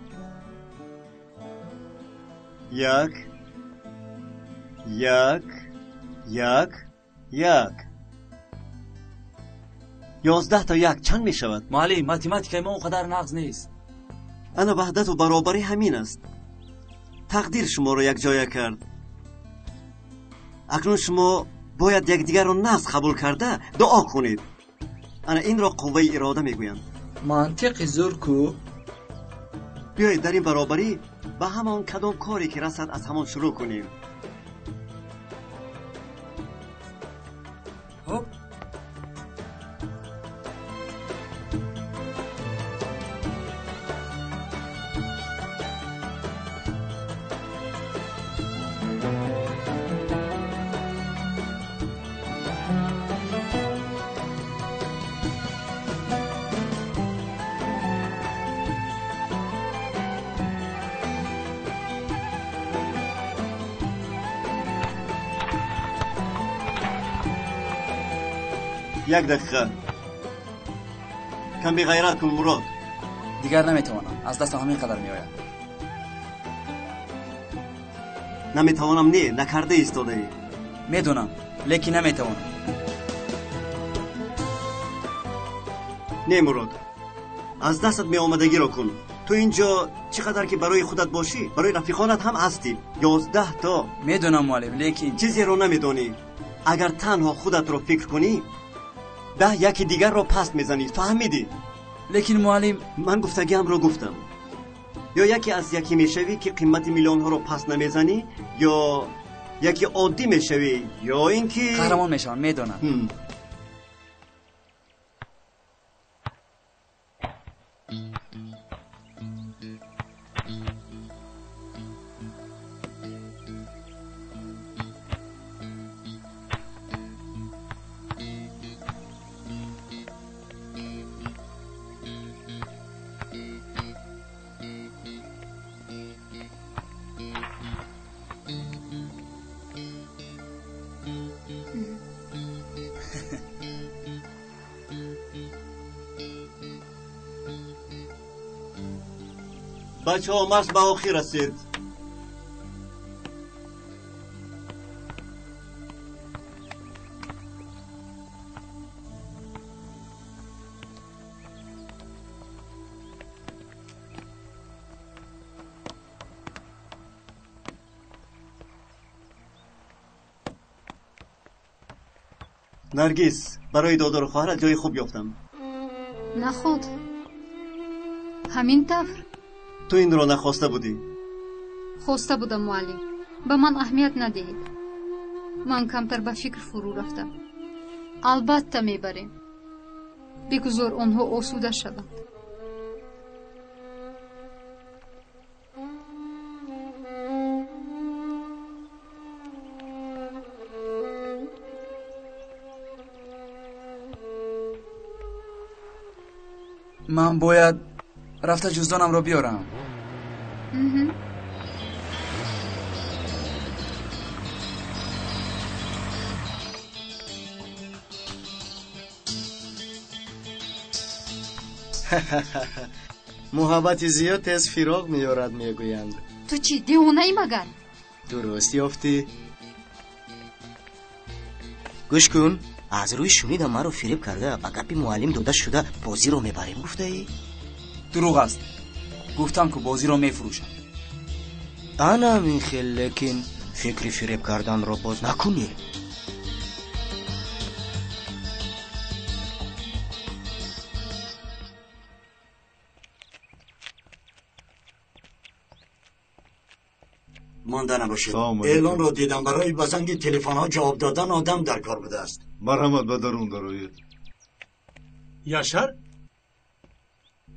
1 1 1 1. 11 تا 1 چند می شود؟
معلم ماتماتیکای ما اونقدر نقص نیست.
انا وحدت و برابری همین است. تقدیر شما رو یک جای کرد. اکنون شما باید یکدیگر رو نقص قبول کرده دعا کنید. انا این را قوه اراده میگویند.
منطق زور کو؟
بیایید در این برابری به همان کدام کاری که رسد از همان شروع کنیم. یک دقیقه کم بی غیرت کن مراد.
دیگر نمیتوانم، از دست همین قدر میآید.
نمیتوانم نه، نکرده ایستاده ای.
میدونم لیکن نمیتوانم.
نه مراد، از دستت می آمدگی را کن. تو اینجا چقدر که برای خودت باشی برای رفیقانت هم هستی. 11 تا.
میدونم معلم، لیکن
چیزی رو نمیدونی. اگر تنها خودت رو فکر کنی 10 یکی دیگر رو پس میزنی. فهمیدی؟
لیکن معلم
من گفتگیم رو گفتم. یا یکی از یکی میشوی که قیمت میلیون ها رو پس نمیزنی، یا یکی عادی میشوی، یا اینکه
قهرمان میشم. میدونم.
بچه ها مست به آخر رسید. نرگس، برای دادار خواهرت جای خوب یافتم.
نه خود همین طور.
تو این را نخواسته بودی؟
خواسته بودم معلم. به من اهمیت ندهید. من کمتر به فکر فرو رفتم. البته میبریم. بگذار آنها آسوده شوند.
من باید رفته جزدانم رو بیارم.
محبت زیاد تز فراق میارد میگویند.
تو چی دیوانه ای مگر؟
درست یافتی. گوش کن، از روی شنیدم مرا فریب کرده. با گپی معلم داده شده بازی رو میبریم گفته ای؟
دروغ است. گفتم که بازی رو میفروشم.
انا میخیل، لیکن فکری فریب کردن رو باز نکنی.
مانده نباشید. اعلان رو دیدم برای بزنگ تلفن ها جواب دادن آدم در کار بوده است.
مرحمت به درون دارید.
یاشار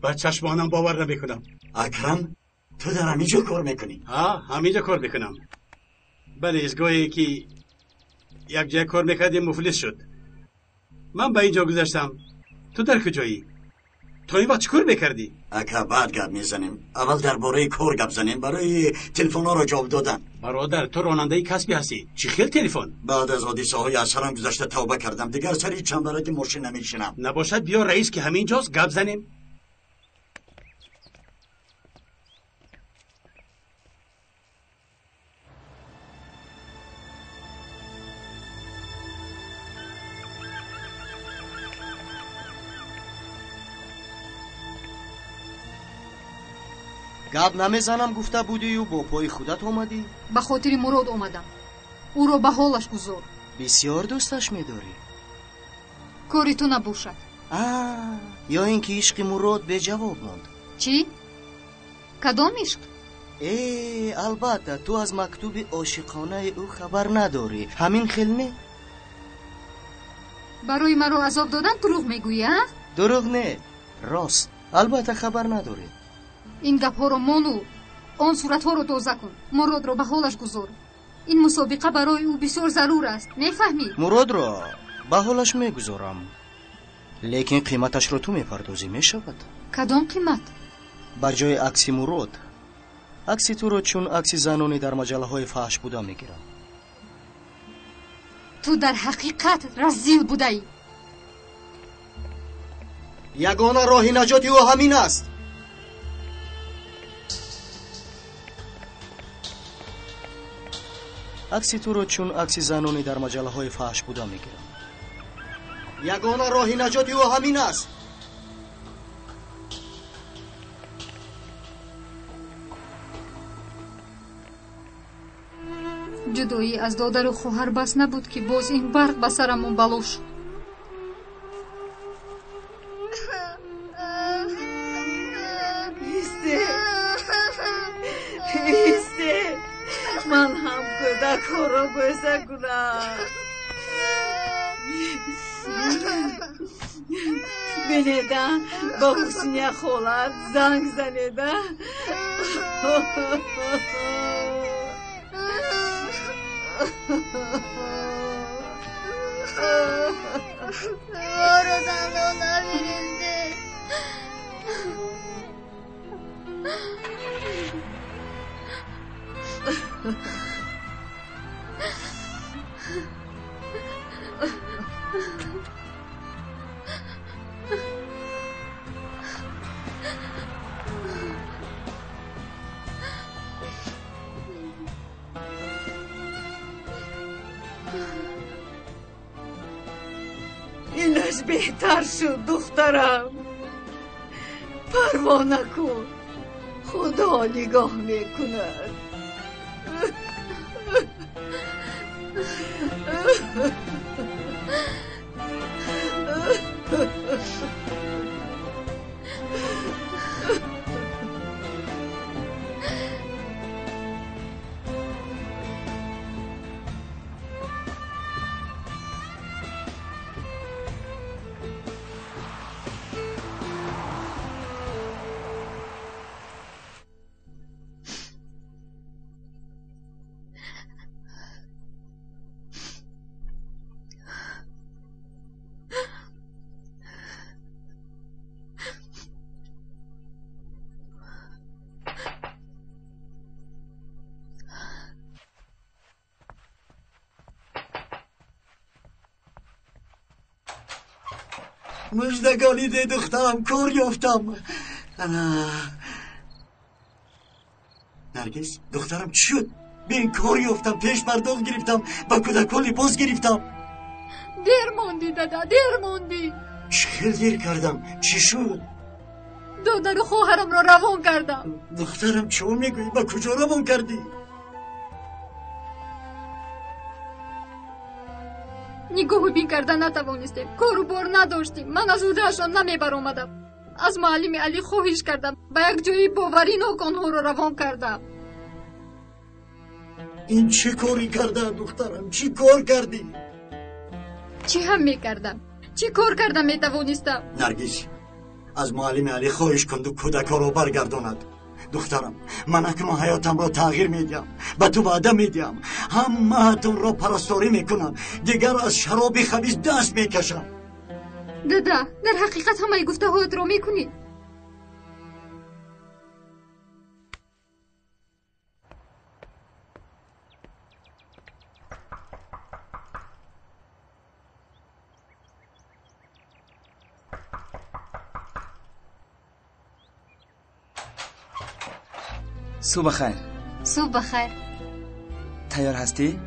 با چشمانم باور نمیکنم.
اکرم تو در همینجا کار میکنی؟
ها همینجا کار میکنم. بله از گویی که یک جای کار میکردیم مفلس شد. من به اینجا گذاشتم. تو در کجایی؟ تو این وقت چیکار میکردی؟
اکا بعد گپ میزنیم. اول درباره کار گپ زنیم برای تلفن ها را جواب دادن.
برادر تو راننده کسبی هستی. چی خیل تلفن؟
بعد از حادثه های از سرم گذشته توبه کردم. دیگر سری چند برای ماشین نمیشینم.
نباشد بیا رئیس که همینجاست گپ زنیم.
گپ نمیزنم گفته بودی و با پای خودت آمدی؟
به خاطر مراد آمدم. او را به حالش گذار.
بسیار دوستش میداری.
کاری تو نباشد.
یا اینکه عشق مراد به جواب ماند.
چی؟ کدام عشق؟
البته تو از مکتوب عاشقانه او خبر نداری. همین خیل نه؟
برای مرا عذاب دادن دروغ میگویی؟
دروغ نه، راست. البته خبر نداری.
این گپ ها رو مانو. آن صورت ها رو تازه کن. مراد را به حالش گذار. این مسابقه برای او بسیار ضرور است. میفهمی؟
مراد را به حالش میگذارم، لیکن قیمتش رو تو میپردازی. میشود؟
کدام قیمت؟
بر جای عکس مراد عکس تو رو چون عکس زنانی در مجله های فحش بوده میگیرم.
تو در حقیقت رزیل بوده ای.
یگانه راه نجاتی او همین است. عکسی تو رو چون عکسی زنانی در مجله های فحش بوده میگیرم. یگانه راه نجاتی او همین است.
جدایی از دادر و خواهر بس نبود که باز این برق به سرمون بلو شد.
ایسته من هم کودک ها را بزه کنم. بینیده با حسنی خولت زنگ زنیده.
Oradan olabilirdi.
اینش بهتر شد دخترم. پروا نکن، خدا نگاه میکند.
مژدگانی ده دخترم، کار یافتم. نرگس دخترم چی شد؟ بین کار یافتم، پیش پرداخت گرفتم، با کودکان لباس گرفتم.
دیر موندی دادا، دیر موندی.
خیلی دیر کردم. چی شد؟
دادر و خواهرم را روان کردم.
دخترم چه میگویی؟ با کجا روان کردی؟
نگاه بین کردن نتوانستیم، کار و بار نداشتیم. من از اودهشان نمیبر آمدم. از معلم علی خواهش کردم، به یک جایی باوری ناکانها را روان کردم.
این چه کاری کرده دخترم؟ چی کار کردی؟
چی هم میکردم؟ چی کار کردم میتوانستم؟
نرگس از معلم علی خواهش کن و کودکا را برگرداند. دخترم من اکنون حیاتم را تغییر میدم، به تو وعده میدم همه‌تون را پرستاری میکنم، دیگر از شراب خبیث دست میکشم.
دادا در حقیقت همه گفته هایت را میکنی؟
صبح خیر.
صبح بخیر.
تیار هستی؟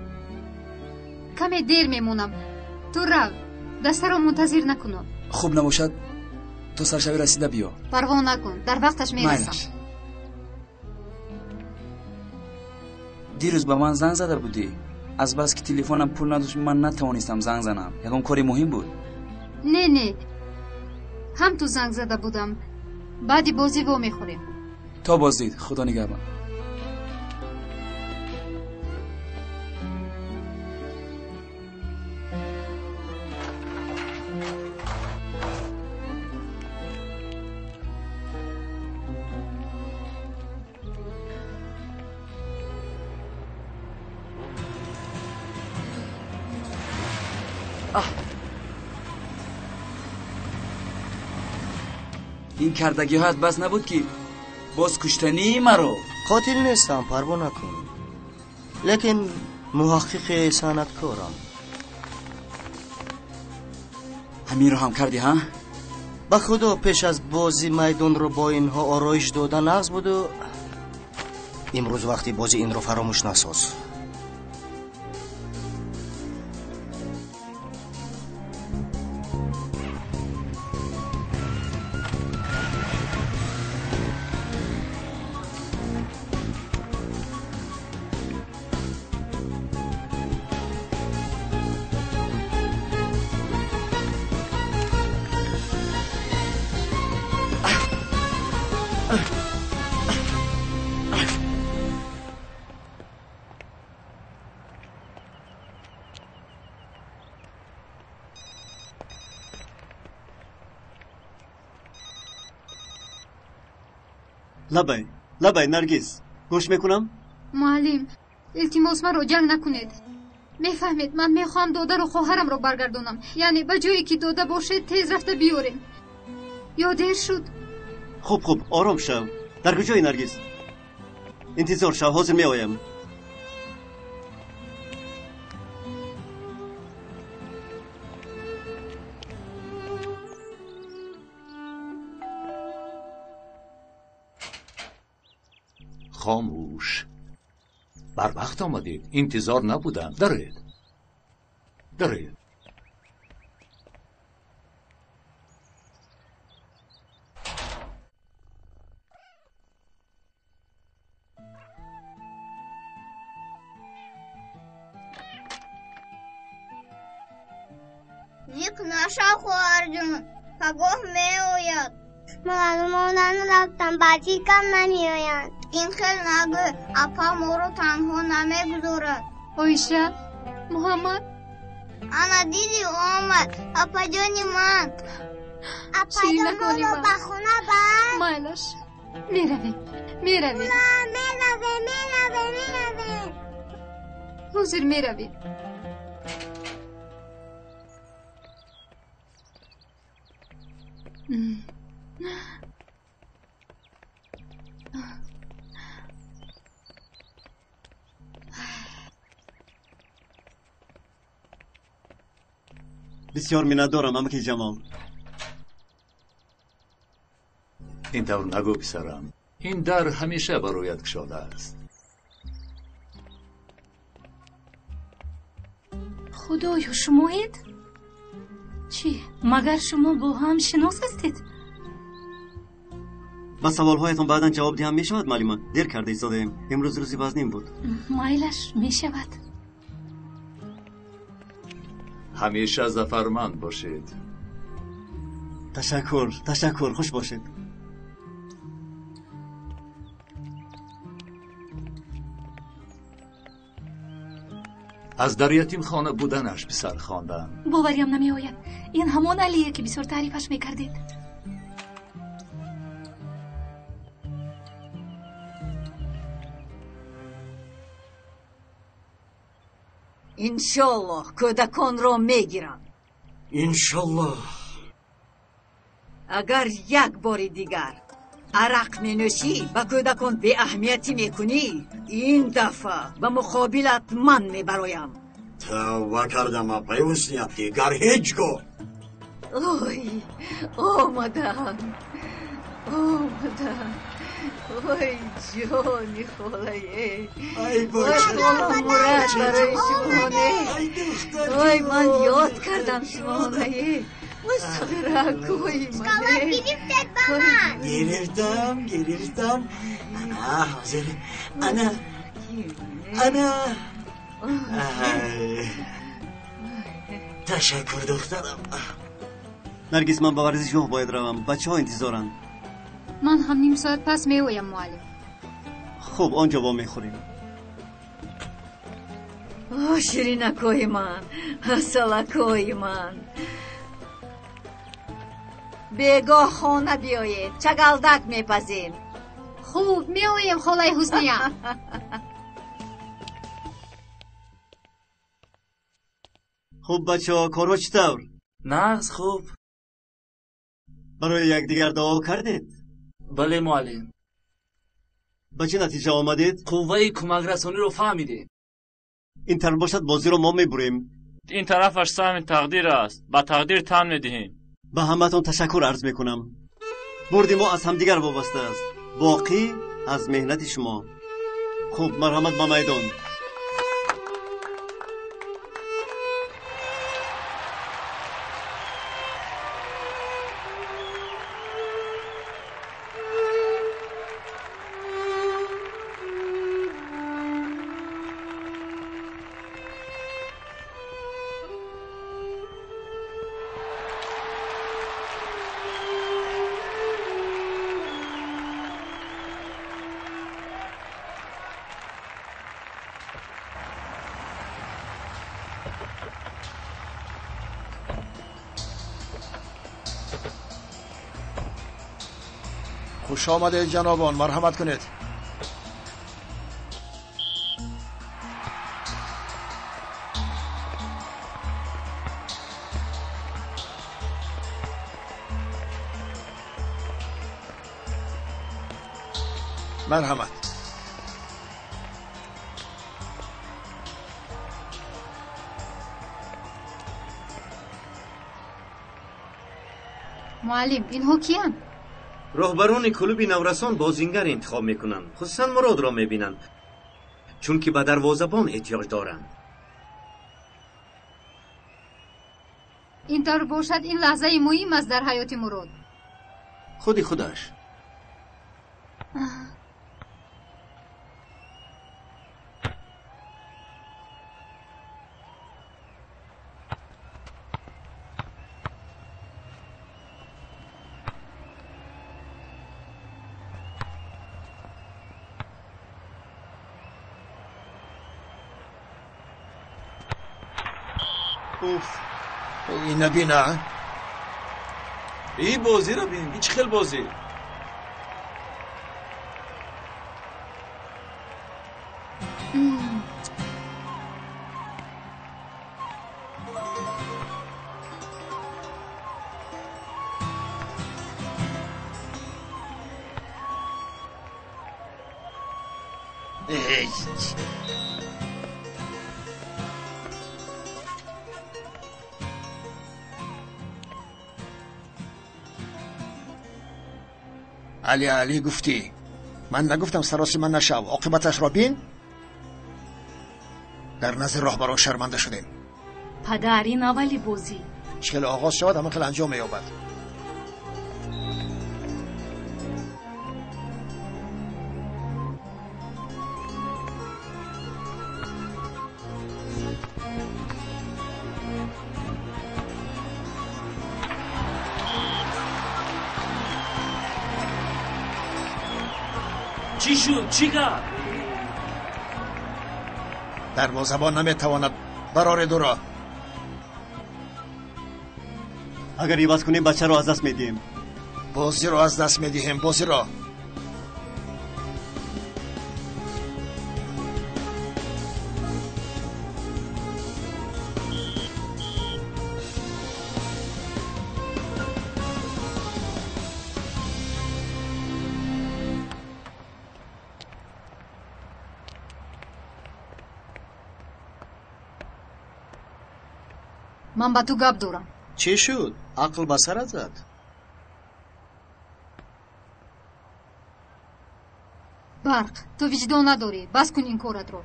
کمی دیر میمونم. تو رو دست را منتظر نکنم.
خوب نباشد تو سرشوی رسیده بیا.
پروا نکن، در وقتش میرسم.
دیروز به من زنگ زده بودی. از بس که تلفنم پول نداشت من نتوانستم زنگ زنم. یکم کاری مهم بود.
نه هم تو زنگ زده بودم. بعدی بازی و میخوریم.
تا بازدید. خدا نگهبان. این کردگی هایت بس نبود که باز کشتنی مرو.
قاتل نیستم، پروا نکن، لیکن محقق صنعتکارم.
همین رو هم کردی ها؟
ба худо пеш аз бозӣ майдонро бо инҳо ороиш дода нағз буду. имрӯз вақти бозӣ инро фаромӯш насоз.
لبای نرگس گوش میکنم.
معلم التماس مرا جنگ نکنید. میفهمید من میخوام داده رو خواهرم رو برگردونم. یعنی به جایی که داده باشه تیز رفته بیاریم. یا دیر شد.
خوب آرام شو. در کجای نرگس؟ انتظار شو، حاضر میآیم.
خاموش. بر وقت آمدید. انتظار نبودم. دارید.
زیق نشو خواهر جون، پگاه میآید. معلومانم رفتم بچی کم نمیآیند. این خیلی نگه، اپا ما رو تنها نمیگذارد.
آیشه محمد
انا دیدی آمد. اپا جانی من. اپا جان رو به خونه بر.
مایلش میرویم.
میرویم.
حضور میرویم.
بسیار میندارم امکی جمال.
این طور نگو پسرم. این در همیشه برایت گشاده است.
خدایا شمایید؟ چی؟ مگر شما با هم شناس هستید؟
با سوالهایتان بعدا جواب دهم میشود معلومه. دیر کرده ایستادیم. امروز روزی بازنیم بود.
مایلش میشود.
همیشه ظفرمند باشید.
تشکر. خوش باشید.
از در یتیم خانه بودنش پسر خواندن.
باوریم نمی آید. این همان علیه که بسیار تعریفش میکردید.
انشالله کودکان را میگیرم.
انشالله.
اگر یک بار دیگر عرق می با کودکان به اهمیتی میکنی، این دفعه به مقابلت من میبرایم.
توبه کردم پیوستیم دیگر هیچگاه.
اوی آمدن. وای جانی خالایه.
ای
خالا مرد برای شمانه. وای من یاد کردم شمانه. مستقرکوی منه.
گرفتت با من.
گرفتم. انا حاضر. انا تشکر دخترم.
نرگس من با ورزشگاه باید روم. بچه ها انتظارند.
من هم نیم ساعت پس میویم معلم.
خوب آنجا با میخوریم.
شیرینکوی من، اصلکوی من. بگاه خانه بیایید، چگلدک میپزیم.
خوب میویم خالای حسنیه.
خوب بچه ها کارو چطور؟
نغز خوب.
برای یکدیگر دعا کردید؟
بله معلم.
به چه نتیجه آمدید؟
قوه کمک رسانی رو فهمیدیم.
این طرف باشد بازی رو ما میبریم.
این طرفش سهم تقدیر است. با تقدیر تن میدهیم.
به همتون تشکر عرض میکنم. برد ما از همدیگر وابسته است، باقی از مهنت شما. خوب، مرحمت به میدان.
خوش آمده جنابان، مرحمت کنید. مرحمت.
معلم اینها کیان؟
راهبران کلوب نورسان بازیگر انتخاب میکنند. خصوصا مراد را میبینند چون که به دروازه‌بان احتیاج دارند.
اینطور باشد این لحظه مهم است در حیات مراد.
خودش
این نبینه.
این بازی را بین. این چه خیلی بازی.
علی گفتی. من نگفتم سراسی من نشو. عاقبتش را بین. در نظر راهبران شرمنده شدیم.
پدر این اولی بازی
چکل آغاز شود همه خیلی انجام میابد.
چی شد؟ چی کرد؟
دروازه‌بان نمیتواند براره دورا.
اگر عوض کنیم بچه رو از دست میدیم.
بازی رو از دست میدیم. بازی رو.
من با تو گپ دارم.
چی شد؟ عقل به سرت زد؟
برق تو وجدان نداری. بس کن این کارت رو.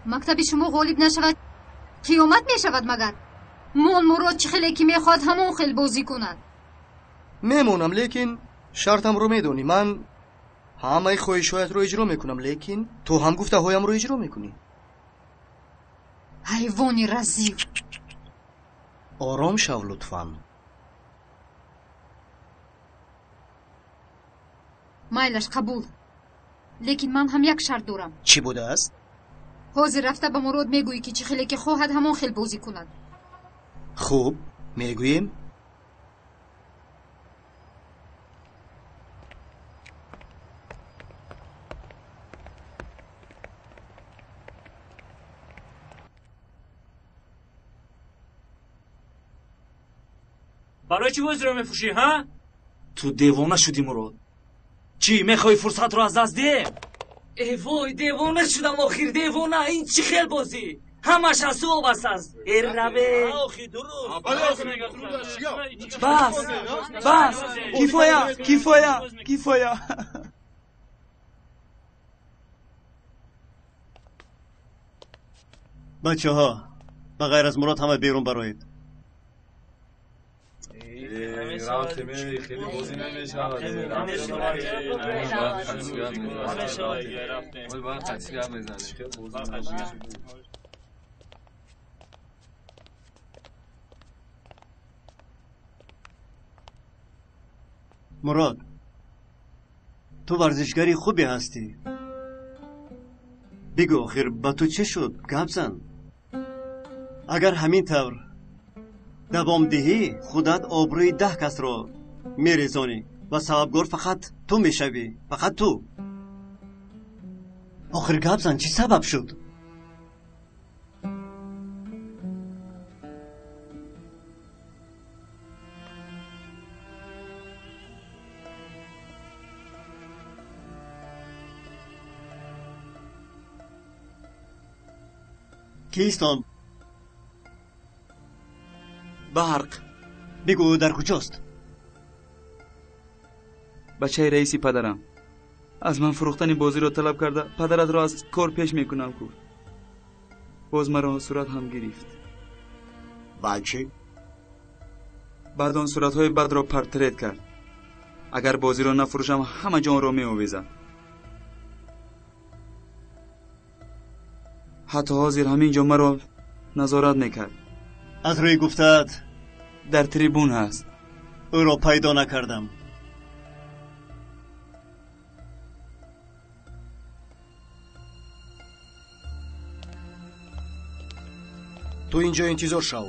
مکتب شما غالب نشود قیامت میشود مگر؟ مون مراد چه خیلی که میخواد همون خیلی بازی کند.
میمونم لیکن شرطم رو میدونی. من همه خواهشات رو اجرا میکنم لیکن تو هم گفته هایم رو اجرا میکنی.
حیوانی رزیل.
آرام شو لطفاً.
مایلش قبول. لیکن من هم یک شرط دارم.
چی بوده است؟
حاضر رفته به مراد میگویی که چه خیلی که خواهد همون خیلی بازی کند.
خوب میگوییم.
برای چی بازی رو میفروشی ها؟ تو دیوانه شدی مراد. چی میخوای فرصت رو از دست دیم؟ ای وای دیوانه شدم آخر دیوانه. این چی خیل بازی؟ ҳамаш аз ту вобаста аст. Эрраве.
бас кифоя.
بچه‌ها به غیر از مراد همه بیرون برایید. مراد تو ورزشگری خوبی هستی. بگو آخر با تو چه شد؟ گپ زن. اگر همین طور دوام دهی خودت آبروی 10 کس را میریزانی و سببگار فقط تو میشوی. فقط تو. آخر گپ زن چی سبب شد؟ کیستان؟
برق.
بگو در کجاست؟
بچه رئیسی پدرم از من فروختن بازی رو طلب کرده. پدرت را از کار پیش میکنم کو. باز مرا صورت هم گرفت.
بچه؟
بعد صورتهای بد را پرترید کرد. اگر بازی را نفروشم همه جان را میآویزم. حتی حاضر همینجا مرا نظارت میکرد.
از روی گفتت
در تریبون هست.
او را پیدا نکردم.
تو اینجا انتظار شو.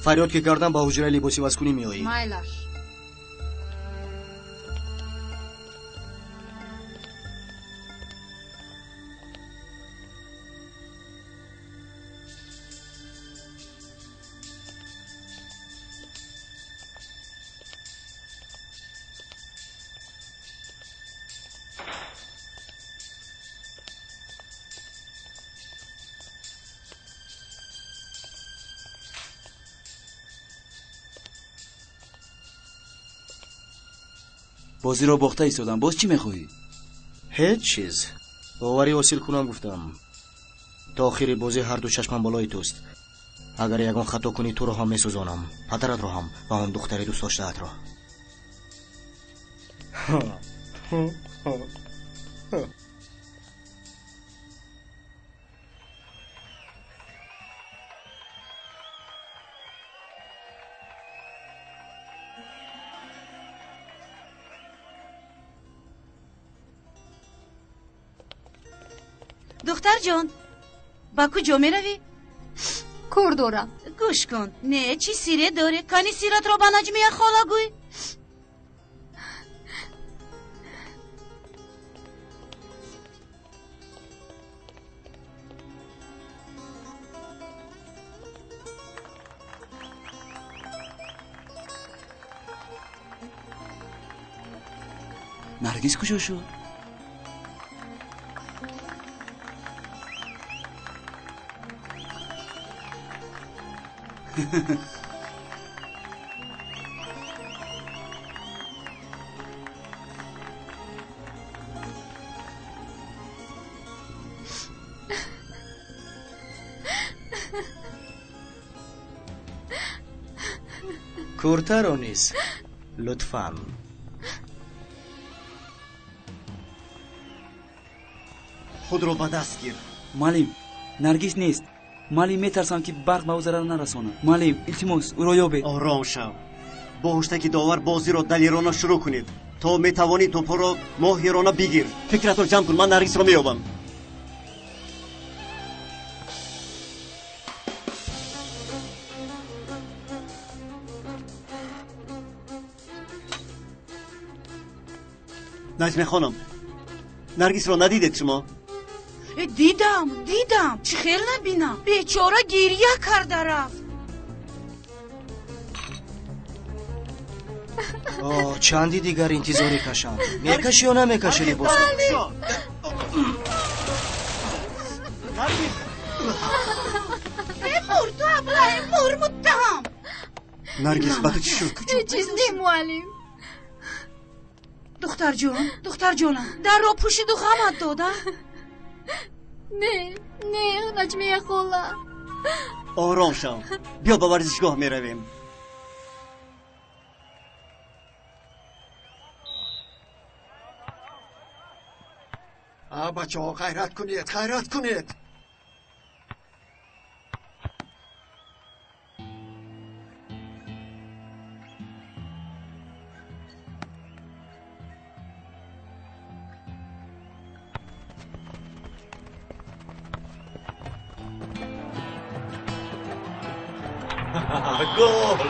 فریاد که کردم با حجره لباسی واسکونی میایی.
مایلش.
بازی رو باخته ایستادم. باز چی میخوایی؟
هیچ چیز. باوری حاصل کنم گفتم. تا آخر بازی هر دو چشمم بالای توست. اگر یگان خطا کنی تو رو هم میسوزانم. پدرت رو هم و آن دختری دوست داشته‌ات را.
دختر جان با کجا می روی؟
کور دارم.
گوش کن. نه چی سیره داره؟ کانی سیرت را با نجمیه خالا گوی؟
نرگس کجا شد؟
کورتر آنیس لطفاً.
خود رو به دست گیر.
معلم نرگس نیست. معلم میترسم که برق به او ضرر نرسانه. معلم التماس او را یابید.
آرام شو. با هشتک داور بازی را دلیرانه شروع کنید. تا میتوانی توپ را ماهرانه بگیر. فکرت رو جمع کن. من نرگس را مییابم. نجمه خانم نرگس را ندیدید شما؟
دیدم چی خیلی نبینم. بیچاره گریه کرده رفت.
چندی دیگر انتظاری کشم. میکشی یا نمیکشی لباس؟
مرد ابله مر متهم.
نرگس با تو چی شد؟
چیز نیم معلم.
دختر جانم در را پوشید و غمت داده؟
نه نجمیه خولا.
آرام شو، بیا با ورزشگاه می رویم.
بچه ها غیرت کنید.
گل.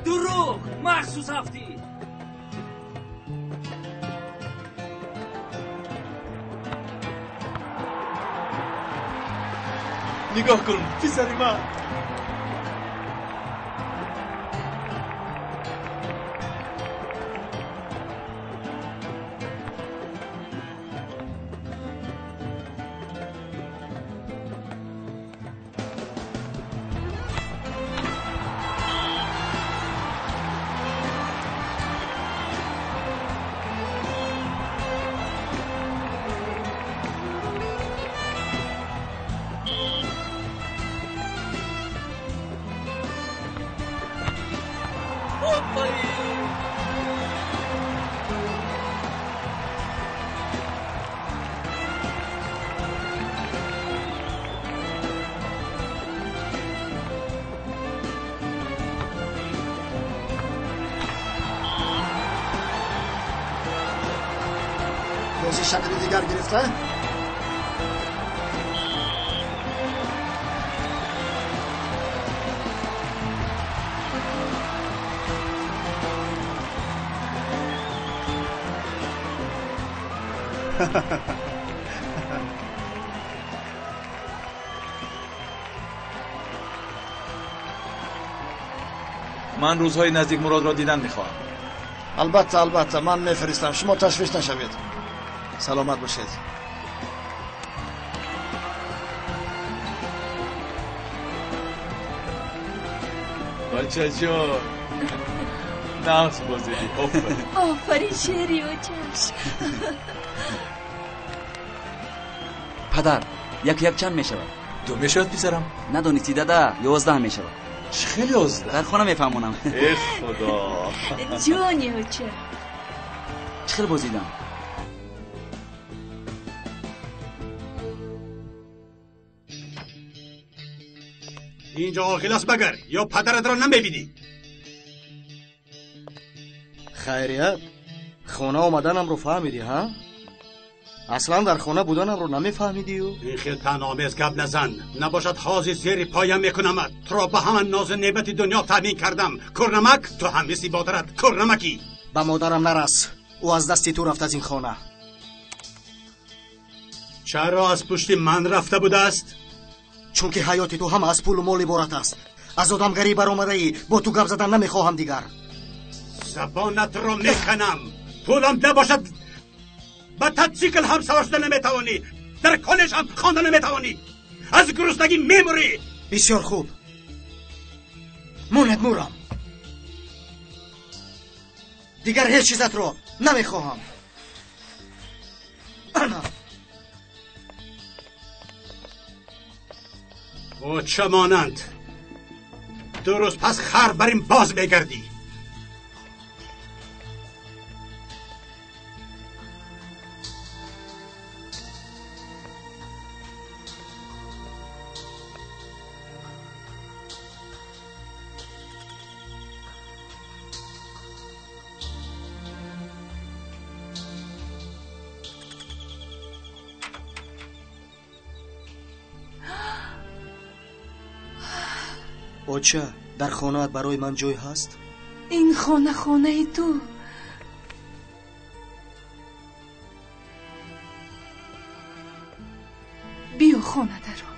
دروغ مخصوص هفتی.
نگاه کن پسر من.
بازی شکل دیگر گرفته؟
من روزهای نزدیک مراد را دیدن میخواهم.
البته من میفرستم، شما تشویش نشوید. سلامت باشید.
بچه جان نقص بازیدی.
آفرین شعری و چشم.
پدر یک چند میشود؟
2 میشود پسرم؟
ندانستی دادا 11 میشود.
خیلی 11
در خانه میفهمونم.
ای خدا
جونی و چه
خیلی بازیدم.
اینجا کلاس بگر یا پدرت را نمیبینی؟
خیریت خونه آمدنم رو فهمیدی ها؟ اصلا در خونه بودنم رو نمیفهمیدی؟
این خیلی تنامیز گپ نزن، نباشد حاضی زیر پایم میکنمت. تو را به همان ناز نعمت دنیا تامین کردم. کرنمک تو هم مثل مادرت کرنمکی.
به مادرم نرس، او از دستی تو رفت از این خانه.
چرا از پشت من رفته بوده است؟
چون که حیات تو هم از پول و مال عبارت است. از آدمگری برآمده ای، با تو گپ زدن نمیخواهم دیگر.
زبانت رو میکنم. پولم نباشد با تاتسیکل هم سوار شده نمیتوانی، در کالج هم خواندن نمیتوانی، از گرسنگی میموری.
بسیار خوب، مونت مورم، دیگر هیچ چیزت رو نمیخواهم.
او چه مانند درست پس خر بریم باز بگردی.
اوچه در خانه‌ات برای من جای هست؟
این خانه تو. بیا خانه درو.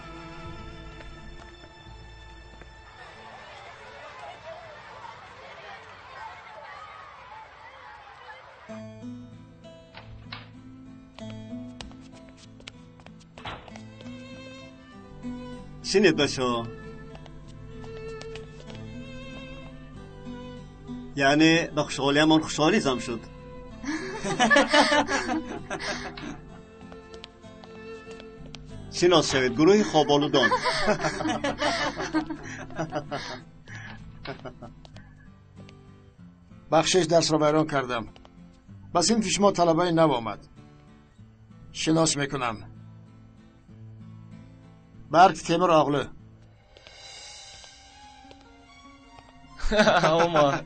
شنید بچه یعنی به خوشحالی همان خوشحالی زم شد. شناس شوید گروه خوابالودان.
بخشش درس را بیان کردم. بس این شما طلبه نو آمد. شناس میکنم. برگ تیمور آغلو.
عمر